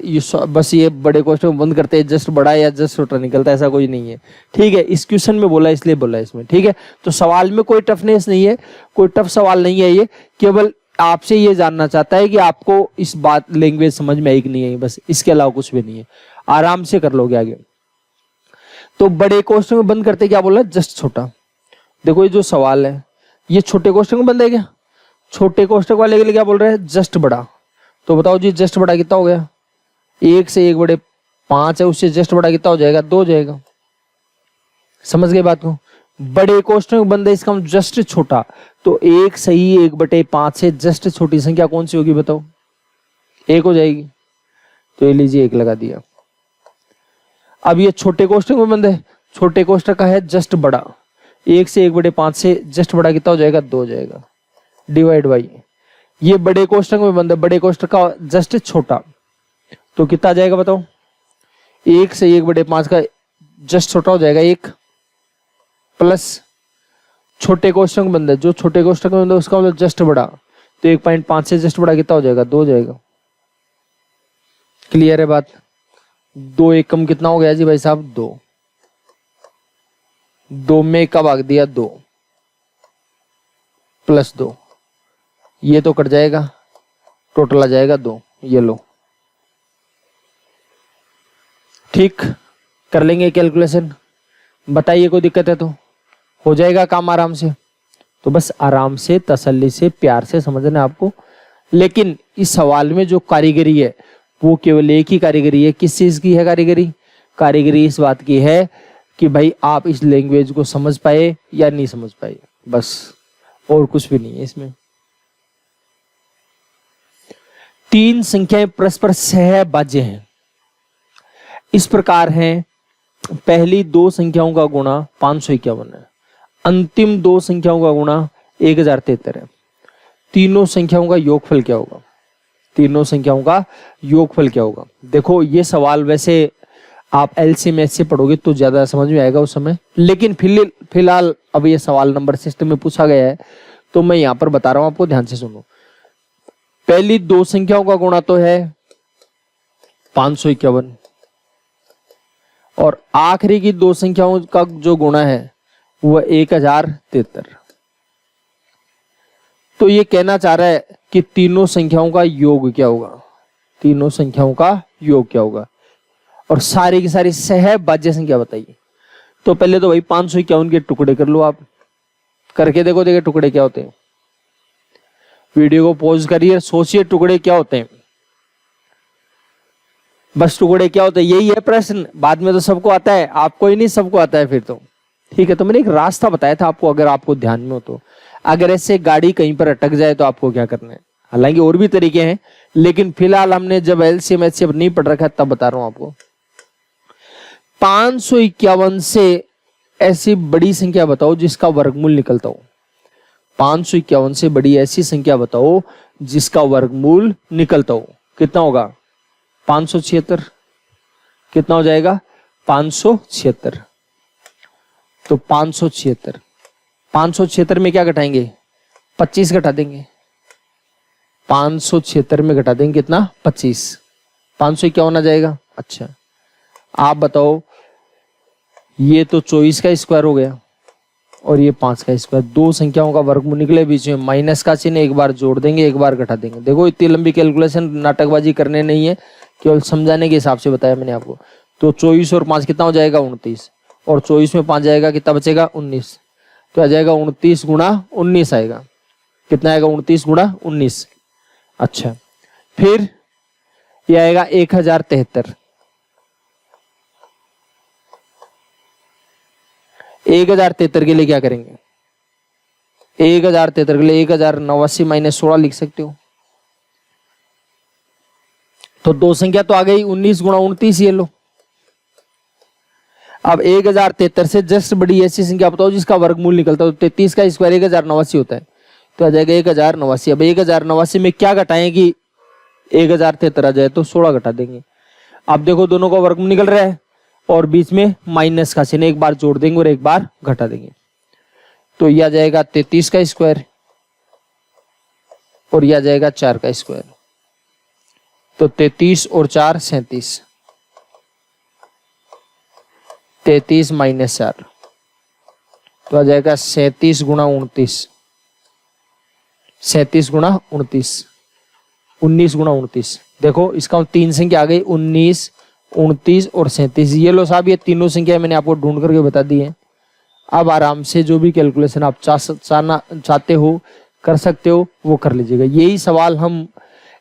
बस ये बड़े क्वेश्चन बंद करते हैं, जस्ट बड़ा या जस्ट छोटा निकलता है, ऐसा कोई नहीं है, ठीक है। इस क्वेश्चन में बोला इसलिए बोला इसमें, ठीक है। तो सवाल में कोई टफनेस नहीं है, कोई टफ सवाल नहीं है, ये केवल आपसे ये जानना चाहता है कि आपको इस बात लैंग्वेज समझ में आई कि नहीं आई, बस इसके अलावा कुछ भी नहीं है। आराम से कर लोगे आगे। तो बड़े कोष्ठक में बंद करते क्या बोला, जस्ट छोटा। देखो ये जो सवाल है ये छोटे कोष्ठक में बंद है क्या, छोटे कोष्ठक वाले के लिए क्या बोल रहे हैं, जस्ट बड़ा। तो बताओ जी जस्ट बड़ा कितना हो गया, 1 से 1 बड़े 5 है, उससे जस्ट बड़ा कितना हो जाएगा, 2 हो जाएगा। समझ गए बात को। बड़े कोष्ठक में बंद है, इसका मतलब जस्ट छोटा। तो 1 सही 1/5 से जस्ट छोटी संख्या कौन सी होगी बताओ, 1 हो जाएगी। तो ये लीजिए 1 लगा दिया। अब ये छोटे कोष्ठक में बंद है, छोटे कोष्ठक का है जस्ट बड़ा, 1 से 1/5 से जस्ट बड़ा कितना हो जाएगा, 2 हो जाएगा, डिवाइड बाई। ये बड़े कोष्ठक में बंद है, बड़े कोष्ठक का जस्ट छोटा, तो कितना आ जाएगा बताओ, 1 से 1/5 का जस्ट छोटा हो जाएगा 1, प्लस छोटे कोष्ठक में बंद है, जो छोटे कोष्ठक में बंद है उसका मतलब जस्ट बड़ा, तो 1.5 से जस्ट बड़ा कितना हो जाएगा, 2 हो जाएगा। क्लियर है बात। 2 एकम कितना हो गया जी भाई साहब, 2। 2 में का भाग दिया 2 प्लस 2, ये तो कट जाएगा, टोटल आ जाएगा 2। ये लो, ठीक, कर लेंगे कैलकुलेशन। बताइए कोई दिक्कत है तो हो जाएगा काम आराम से। तो बस आराम से, तसल्ली से, प्यार से समझना आपको। लेकिन इस सवाल में जो कारीगरी है वो केवल एक ही कारीगरी है। किस चीज की है कारीगरी, कारीगरी इस बात की है कि भाई आप इस लैंग्वेज को समझ पाए या नहीं समझ पाए, बस, और कुछ भी नहीं है इसमें। 3 संख्याएं परस्पर सहभाज्य हैं, इस प्रकार हैं। पहली 2 संख्याओं का गुणा 551 है, अंतिम 2 संख्याओं का गुणा 1073 है। तीनों संख्याओं का योगफल क्या होगा, तीनों संख्याओं का योगफल क्या होगा। देखो ये सवाल वैसे आप एलसीएम से पढ़ोगे तो ज्यादा समझ में आएगा उस समय, लेकिन फिलहाल अब ये सवाल नंबर सिस्टम में पूछा गया है तो मैं यहां पर बता रहा हूं आपको, ध्यान से सुनो। पहली 2 संख्याओं का गुणा तो है 551 और आखिरी की 2 संख्याओं का जो गुणा है वह 1073। तो ये कहना चाह रहा है कि तीनों संख्याओं का योग क्या होगा, तीनों संख्याओं का योग क्या होगा, और सारी की सारी सहभाज्य संख्या बताइए। तो पहले तो भाई 551 के टुकड़े कर लो, आप करके देखो, देखिए टुकड़े क्या होते हैं। वीडियो को पॉज करिए, सोचिए टुकड़े क्या होते हैं, बस टुकड़े क्या होते हैं, यही है प्रश्न। बाद में तो सबको आता है, आपको ही नहीं सबको आता है फिर तो, ठीक है। तो मैंने एक रास्ता बताया था आपको, अगर आपको ध्यान में हो तो। अगर ऐसे गाड़ी कहीं पर अटक जाए तो आपको क्या करना है, हालांकि और भी तरीके हैं, लेकिन फिलहाल हमने जब एलसीएम एचसीएफ नहीं पढ़ रखा तब बता रहा हूं आपको। 551 से ऐसी बड़ी संख्या बताओ जिसका वर्गमूल निकलता हो। 551 से बड़ी ऐसी संख्या बताओ जिसका वर्गमूल निकलता हो। कितना होगा? 576। कितना हो जाएगा? 576। तो 576, 576 में क्या घटाएंगे? 25 घटा देंगे। 576 में घटा देंगे कितना? 25। 500 क्या होना जाएगा? अच्छा आप बताओ, ये तो 24 का स्क्वायर हो गया और ये 5 का स्क्वायर। दो संख्याओं का वर्गमूल निकले, बीच में माइनस का चिन्ह, एक बार जोड़ देंगे एक बार घटा देंगे। देखो इतनी लंबी कैलकुलेशन नाटकबाजी करने नहीं है, केवल समझाने के हिसाब से बताया मैंने आपको। तो 24 और 5 कितना हो जाएगा? 29। और 24 में 5 जाएगा, कितना बचेगा? 19। तो आ जाएगा 29 गुणा 19 आएगा। कितना आएगा? 29 गुणा 19। अच्छा फिर ये आएगा 1073। 1073 के लिए क्या करेंगे? 1073 के लिए 1089 माइनस 16 लिख सकते हो। तो दो संख्या तो आ गई, 19 गुणा 29 ये लो। अब 1073 से जस्ट बड़ी ऐसी संख्या बताओ जिसका वर्गमूल निकलता है। तो 33 का स्क्वायर 1089 होता है, तो आ जाएगा 1089। अब 1089 में क्या घटाएं कि 1073 आ जाए? तो 16 घटा देंगे। अब देखो दोनों का वर्गमूल निकल रहा है और बीच में माइनस का चिन्ह, एक बार जोड़ देंगे और एक बार घटा देंगे। तो यह आ जाएगा 33 का स्क्वायर और यह आ जाएगा 4 का स्क्वायर। तो 33 और 4 37। 33 माइनस 4 तो आ जाएगा 37 गुणा 29। 37 गुणा 29, 19 गुणा 29। देखो इसका तीन संख्या आ गई, 19, 29 और 37। ये लो साहब, ये तीनों संख्या मैंने आपको ढूंढ करके बता दी है। अब आराम से जो भी कैलकुलेशन आप चाहते हो कर सकते हो, वो कर लीजिएगा। यही सवाल हम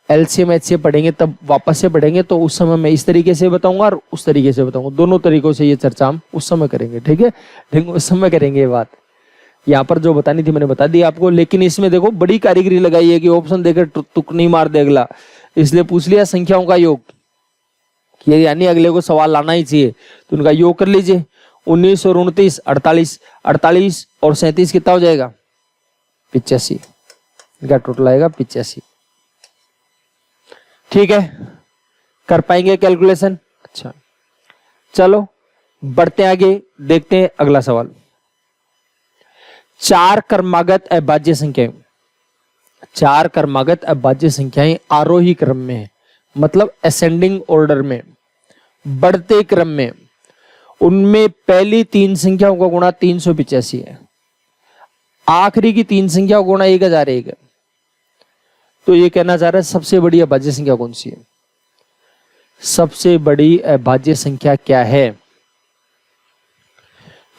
एलसीएम एचसीएम पढ़ेंगे तब वापस से पढ़ेंगे, तो उस समय मैं इस तरीके से बताऊंगा और उस तरीके से बताऊंगा। दोनों तरीकों से ये चर्चा हम उस समय करेंगे, ठीक है? ठीक, उस समय करेंगे ये बात। यहाँ पर जो बतानी थी मैंने बता दी आपको, लेकिन इसमें देखो बड़ी कारीगरी लगाई है कि ऑप्शन देकर तुक नहीं मार दे अगला, इसलिए पूछ लिया संख्याओं का योग, यानी अगले को सवाल लाना ही चाहिए। तो उनका योग कर लीजिए। 19 और 29 48, 48 और 37 कितना हो जाएगा? 85। इनका टोटल आएगा 85। ठीक है, कर पाएंगे कैलकुलेशन? अच्छा चलो बढ़ते आगे, देखते हैं अगला सवाल। 4 क्रमागत अभाज्य संख्याएं, 4 क्रमागत अभाज्य संख्याएं आरोही क्रम में है, मतलब असेंडिंग ऑर्डर में, बढ़ते क्रम में। उनमें पहली 3 संख्याओं का गुणा 385 है, आखिरी की 3 संख्याओं का गुणा 1001 है। तो ये कहना चाह रहा है सबसे बड़ी अभाज्य संख्या कौन सी है? सबसे बड़ी अभाज्य संख्या क्या है?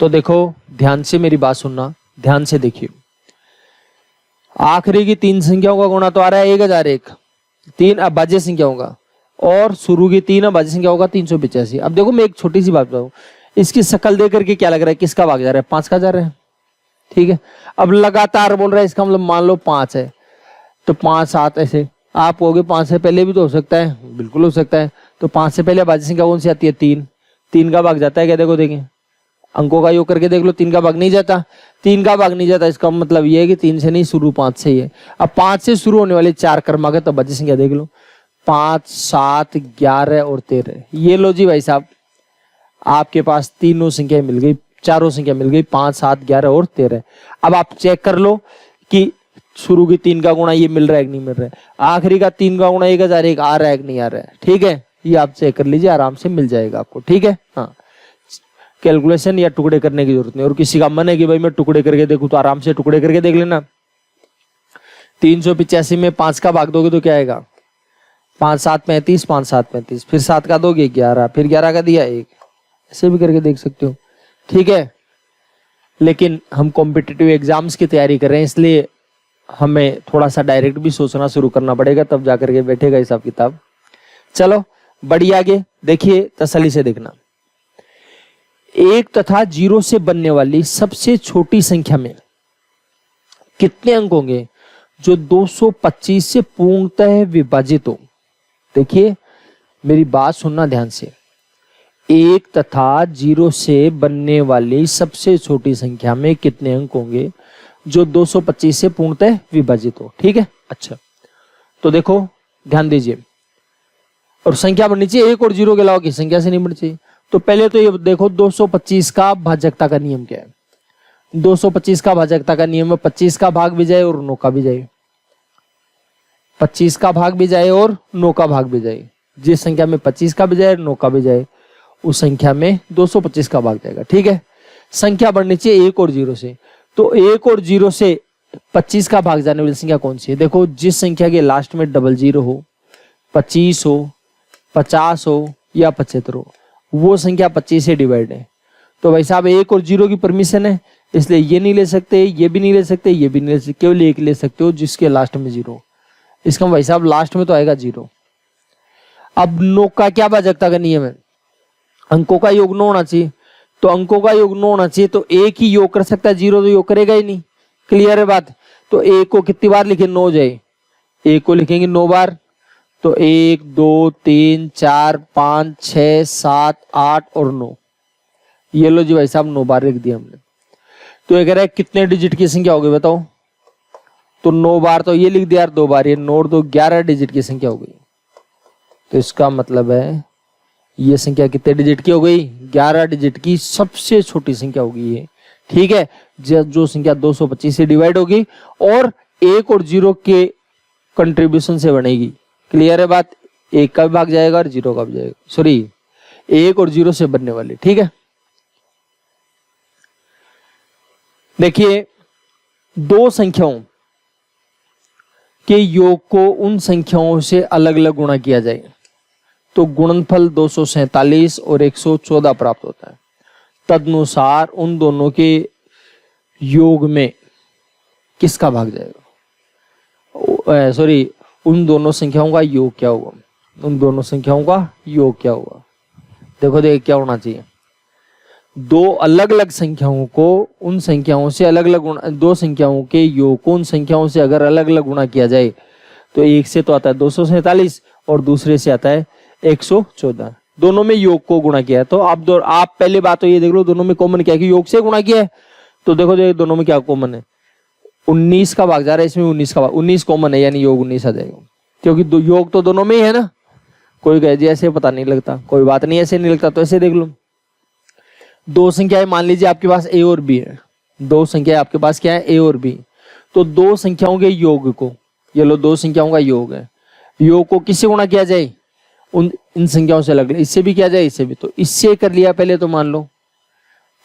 तो देखो ध्यान से मेरी बात सुनना, ध्यान से देखिए। आखिरी की 3 संख्याओं का गुणा तो आ रहा है 1001, 3 अभाज्य संख्याओं का, और शुरू की 3 अभाज्य संख्याओं का 385। अब देखो मैं एक छोटी सी बात बताऊं, इसकी शक्ल देख करके क्या लग रहा है किसका भाग जा रहा है? 5 का जा रहा है, ठीक है? अब लगातार बोल रहा है, इसका मतलब मान लो 5 है, तो 5 7 ऐसे। आप कहोगे 5 से पहले भी तो हो सकता है, बिल्कुल हो सकता है। तो 5 से पहले अभाज्य संख्या कौन सी आती है? 3। 3 का भाग जाता है क्या? देखो देखें, अंकों का योग करके देख लो, 3 का भाग नहीं जाता। 3 का भाग नहीं जाता, इसका मतलब ये है कि 3 से नहीं, शुरू 5 से ही है। अब 5 से शुरू होने वाले 4 क्रमागत अभाज्य संख्या देख लो, 5 7 11 और 13। ये लो जी भाई साहब, आपके पास तीनों संख्या मिल गई, चारों संख्या मिल गई, 5 7 11 और 13। अब आप चेक कर लो कि शुरू की 3 का गुणा ये मिल रहा है कि नहीं मिल रहा है, आखिरी का 3 का गुणा 1001 आ रहा है कि नहीं आ रहा है, ठीक है? ये आप चेक कर लीजिए, आराम से मिल जाएगा आपको, ठीक है? हाँ, कैलकुलेशन या टुकड़े करने की जरूरत नहीं। और किसी का मन है कि भाई मैं टुकड़े करके देखूं, तो आराम से टुकड़े करके देख लेना। 385 में 5 का भाग दोगे तो क्या आएगा? 5 7 35, 5 7 35, फिर 7 का दोगे 11, फिर 11 का दिया 1, ऐसे भी करके देख सकते हो, ठीक है? लेकिन हम कॉम्पिटिटिव एग्जाम्स की तैयारी कर रहे हैं, इसलिए हमें थोड़ा सा डायरेक्ट भी सोचना शुरू करना पड़ेगा, तब जाकर के बैठेगा हिसाब किताब। चलो बढ़िया, आगे देखिए, तसल्ली से देखना। 1 तथा 0 से बनने वाली सबसे छोटी संख्या में कितने अंक होंगे जो 225 से पूर्णतः विभाजित हो? देखिए मेरी बात सुनना ध्यान से। 1 तथा 0 से बनने वाली सबसे छोटी संख्या में कितने अंक होंगे जो 225 से पूर्णतः विभाजित हो। ठीक है, अच्छा तो देखो ध्यान दीजिए, और संख्या बननी चाहिए 1 और 0 के अलावा की संख्या से नहीं बननी चाहिए। तो पहले तो ये देखो 225 का भाजकता का नियम क्या है। 225 का भाजकता का नियम है 25 का भाग भी जाए और 9 का भी जाए, 25 का भाग भी जाए और 9 का भाग भी जाए। जिस संख्या में 25 का भी जाए 9 का भी जाए उस संख्या में 225 का भाग जाएगा। ठीक है, संख्या बढ़नी चाहिए 1 और 0 से। तो 1 और 0 से 25 का भाग जाने वाली संख्या कौन सी है? देखो जिस संख्या के लास्ट में डबल 0 हो, 25 हो, 50 हो या 75 हो, वो संख्या 25 से डिवाइड है। तो भाई साहब 1 और 0 की परमिशन है, इसलिए ये नहीं ले सकते, ये भी नहीं ले सकते, ये भी नहीं ले सकते, केवल एक ले सकते हो जिसके लास्ट में 0। इसका भाई साहब लास्ट में तो आएगा 0। अब 9 का क्या भाजकता का नियम है? अंकों का योग 9 होना चाहिए। तो अंकों का योग 9 होना चाहिए, तो एक ही योग कर सकता है, 0 तो योग करेगा ही नहीं। क्लियर है बात? तो 1 को कितनी बार लिखे? 9 जाए, 1 को लिखेंगे 9 बार। तो 1 2 3 4 5 6 7 8 और 9, ये लो जी भाई साहब 9 बार लिख दिया हमने। तो ये कह रहा है कितने डिजिट की संख्या होगी बताओ? तो 9 बार तो ये लिख दिया यार, 2 बार ये, 9 और 2 11 डिजिट की संख्या हो गई। तो इसका मतलब है ये संख्या कितने डिजिट की हो गई? 11 डिजिट की सबसे छोटी संख्या होगी ये। ठीक है, जो संख्या 225 से डिवाइड होगी और 1 और 0 के कंट्रीब्यूशन से बनेगी। क्लियर है बात? 1 का भी भाग जाएगा और 0 का भी जाएगा, सॉरी 1 और 0 से बनने वाली। ठीक है, देखिए दो संख्याओं के योग को उन संख्याओं से अलग अलग गुणा किया जाए तो गुणनफल 247 और 114 प्राप्त होता है। तदनुसार उन दोनों के योग में किसका भाग जाएगा? सॉरी, उन दोनों संख्याओं का योग क्या होगा? उन दोनों संख्याओं का योग क्या होगा? देखो क्या होना चाहिए, दो अलग अलग संख्याओं को उन संख्याओं से अलग अलग गुणा, दो संख्याओं के योग को उन संख्याओं से अगर अलग अलग गुणा किया जाए तो एक से तो आता है 247 और दूसरे से आता है 114। दोनों में योग को गुणा किया है। तो आप पहले बात तो ये देख लो, दोनों में कॉमन क्या है कि योग से गुणा किया है। तो देखो दोनों में क्या कॉमन है? 19 का भाग जा रहा है, इसमें 19 का भाग, 19 कॉमन है यानी योग 19 आ जाएगा, क्योंकि योग तो दोनों में ही है ना। कोई कहे जी ऐसे पता नहीं लगता, कोई बात नहीं, ऐसे नहीं लगता तो ऐसे देख लो। दो संख्याएं मान लीजिए आपके पास a और b है, दो संख्याएं आपके पास क्या है? a और b। तो दो संख्याओं के योग को, ये लो दो संख्याओं का योग है, योग को किससे गुणा किया जाए? इन संख्याओं से अलग, इससे भी किया जाए, इससे भी। तो इससे कर लिया पहले तो मान लो,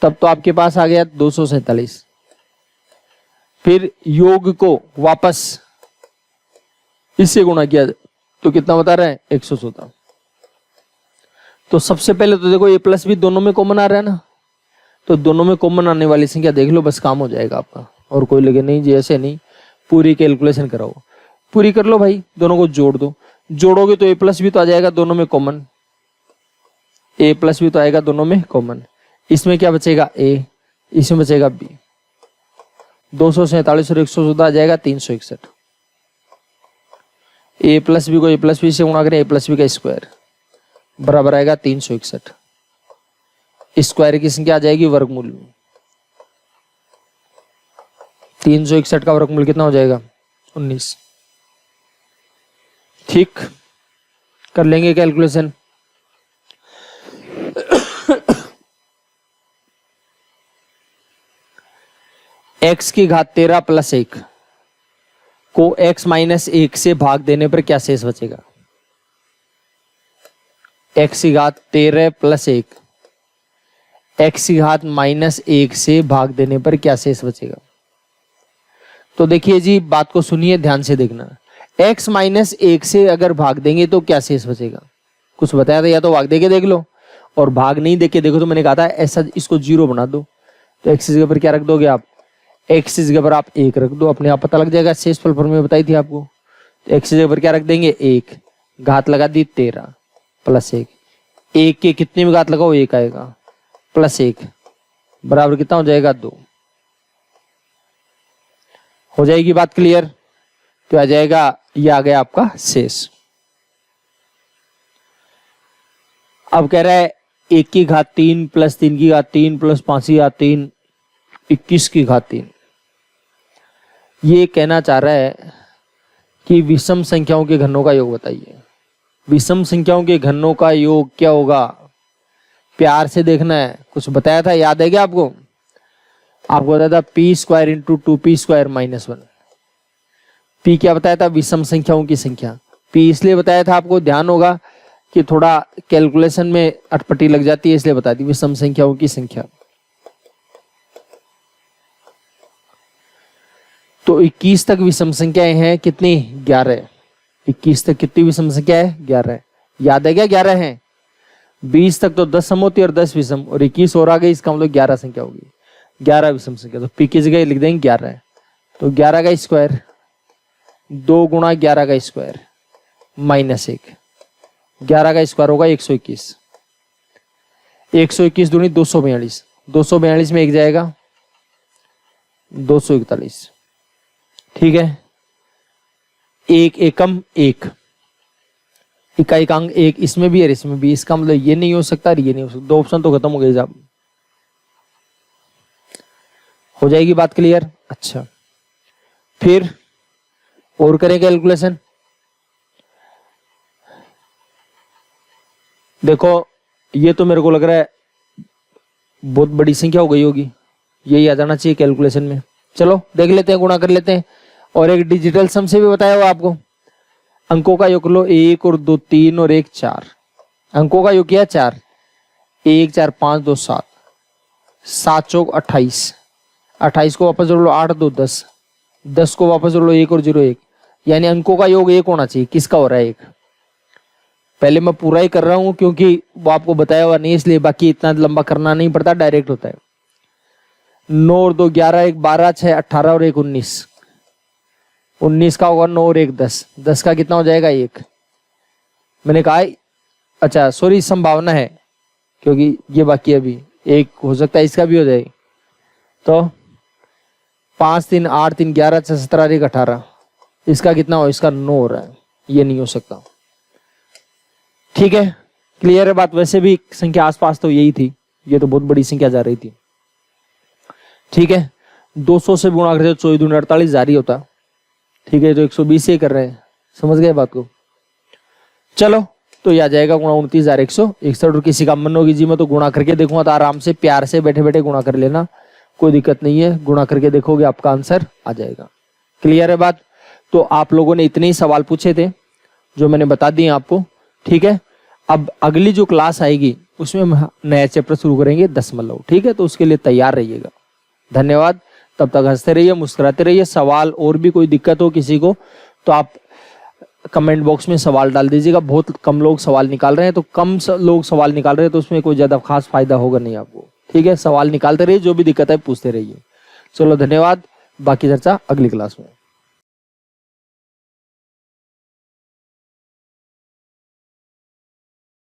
तब तो आपके पास आ गया 247। फिर योग को वापस इससे गुणा किया तो कितना बता रहा है? 114। तो सबसे पहले तो देखो a प्लस भी दोनों में कॉमन आ रहा है ना, तो दोनों में कॉमन आने वाली संख्या देख लो, बस काम हो जाएगा आपका। और कोई लगे नहीं जी ऐसे नहीं, पूरी कैलकुलेशन कराओ, पूरी कर लो भाई, दोनों को जोड़ दो। जोड़ोगे तो a प्लस भी तो आ जाएगा दोनों में कॉमन, a प्लस भी तो आएगा दोनों में कॉमन। इसमें क्या बचेगा? a, इसमें बचेगा b। 247 और 114 आ जाएगा 361। a प्लस बी को a प्लस बी से गुणा करें, a प्लस बी का स्क्वायर बराबर आएगा 361। स्क्वायर की संख्या आ जाएगी वर्गमूल में। 361 का वर्गमूल कितना हो जाएगा? 19। ठीक, कर लेंगे कैलकुलेशन। x की घात 13 प्लस 1 को x माइनस 1 से भाग देने पर क्या शेष बचेगा? x की घात 13 प्लस 1 x की घात माइनस 1 से भाग देने पर क्या शेष बचेगा? तो देखिए जी, बात को सुनिए, ध्यान से देखना। x माइनस 1 से अगर भाग देंगे तो क्या शेष बचेगा? कुछ बताया था, या तो भाग देके देख लो, और भाग नहीं देके देखो तो मैंने कहा था ऐसा इसको 0 बना दो। तो x की जगह पर क्या रख दोगे आप? x की जगह पर आप 1 रख दो, अपने आप पता लग जाएगा। शेषफल फॉर्मूला में बताई थी आपको। तो x की जगह पर क्या रख देंगे? 1, घात लगा दी 13 प्लस 1, 1 के कितने में घात लगाओ? 1 आएगा, प्लस 1 बराबर कितना हो जाएगा? 2। हो जाएगी बात क्लियर? तो आ जाएगा, ये आ गया आपका शेष। अब कह रहा है 1 की घात 3 प्लस 3 की घात 3 प्लस 5 की घात 3, 21 की घात 3। ये कहना चाह रहा है कि विषम संख्याओं के घनों का योग बताइए। विषम संख्याओं के घनों का योग क्या होगा, प्यार से देखना है। कुछ बताया था, याद है क्या आपको? आपको बताया था P square into 2p square minus 1। P क्या बताया था? विषम संख्याओं की संख्या। पी इसलिए बताया था, आपको ध्यान होगा कि थोड़ा कैलकुलेशन में अटपटी लग जाती है, इसलिए बता दी विषम संख्याओं की संख्या। तो 21 तक विषम संख्याएं हैं कितनी? 11। 21 तक कितनी विषम संख्या है? 11। याद है क्या 11 है? 20 तक तो 10 सम होती है और 10 विषम, और 21 और आ गई, इसका मतलब 11 संख्या होगी, 11 विषम संख्या। तो पी की जगह लिख देंगे 11। तो 11 का स्क्वायर 2 गुणा 11 का स्क्वायर माइनस 1। 11 का स्क्वायर होगा 121। 121 दूनी 242। 242 में 1 जाएगा 241। ठीक है, 1 एकम 1, इकाई का अंक 1, इसमें भी और इसमें भी। इसका मतलब ये नहीं हो सकता और ये नहीं हो सकता, 2 ऑप्शन तो खत्म हो गए साहब। हो जाएगी बात क्लियर? अच्छा, फिर और करें कैलकुलेशन। देखो ये तो मेरे को लग रहा है बहुत बड़ी संख्या हो गई होगी, यही आ जाना चाहिए कैलकुलेशन में। चलो देख लेते हैं, गुणा कर लेते हैं। और एक डिजिटल सम से भी बताया हुआ आपको। अंकों का योग लो, 1 और 2 3 और 1 4। अंकों का योग किया 4, 1 4 5 2 7, 7 चौक 28। 28 को वापस जोड़ लो, 8 2 10, 10 को वापस जोड़ लो, 1 और 0 1। यानी अंकों का योग 1 होना चाहिए। किसका हो रहा है 1? पहले मैं पूरा ही कर रहा हूं क्योंकि वो आपको बताया हुआ नहीं, इसलिए बाकी इतना लंबा करना नहीं पड़ता, डायरेक्ट होता है। 9 और 2 11, 1 12, 6 18 और 1 19। 19 का होगा 9 और 1 10। 10 का कितना हो जाएगा 1? मैंने कहा अच्छा सॉरी, संभावना है क्योंकि ये बाकी अभी 1 हो सकता है, इसका भी हो जाए। तो 5 3 8 3 11 6 17 1 18, इसका कितना हो? इसका 9 हो रहा है, ये नहीं हो सकता। ठीक है, क्लियर है बात? वैसे भी संख्या आसपास तो यही थी, ये तो बहुत बड़ी संख्या जा रही थी। ठीक है, 200 से गुणा करते 24 दूनी 48 जारी होता। ठीक है, तो 120 से कर रहे हैं, समझ गए बात को? चलो तो यह आ जाएगा गुणा 29,161। और किसी का मन होगी जी मैं तो गुणा करके देखूंगा, तो आराम से प्यार से बैठे बैठे गुणा कर लेना, कोई दिक्कत नहीं है। गुणा करके देखोगे आपका आंसर आ जाएगा। क्लियर है बात? तो आप लोगों ने इतने ही सवाल पूछे थे जो मैंने बता दिए आपको। ठीक है, अब अगली जो क्लास आएगी उसमें हम नया चैप्टर शुरू करेंगे दशमलव। ठीक है, तो उसके लिए तैयार रहिएगा। धन्यवाद, तब तक हंसते रहिए, मुस्कुराते रहिए। सवाल और भी कोई दिक्कत हो किसी को तो आप कमेंट बॉक्स में सवाल डाल दीजिएगा। बहुत कम लोग सवाल निकाल रहे हैं, तो कम लोग सवाल निकाल रहे हैं तो उसमें कोई ज्यादा खास फायदा होगा नहीं आपको। ठीक है, सवाल निकालते रहिए, जो भी दिक्कत है पूछते रहिए। चलो धन्यवाद, बाकी चर्चा अगली क्लास में।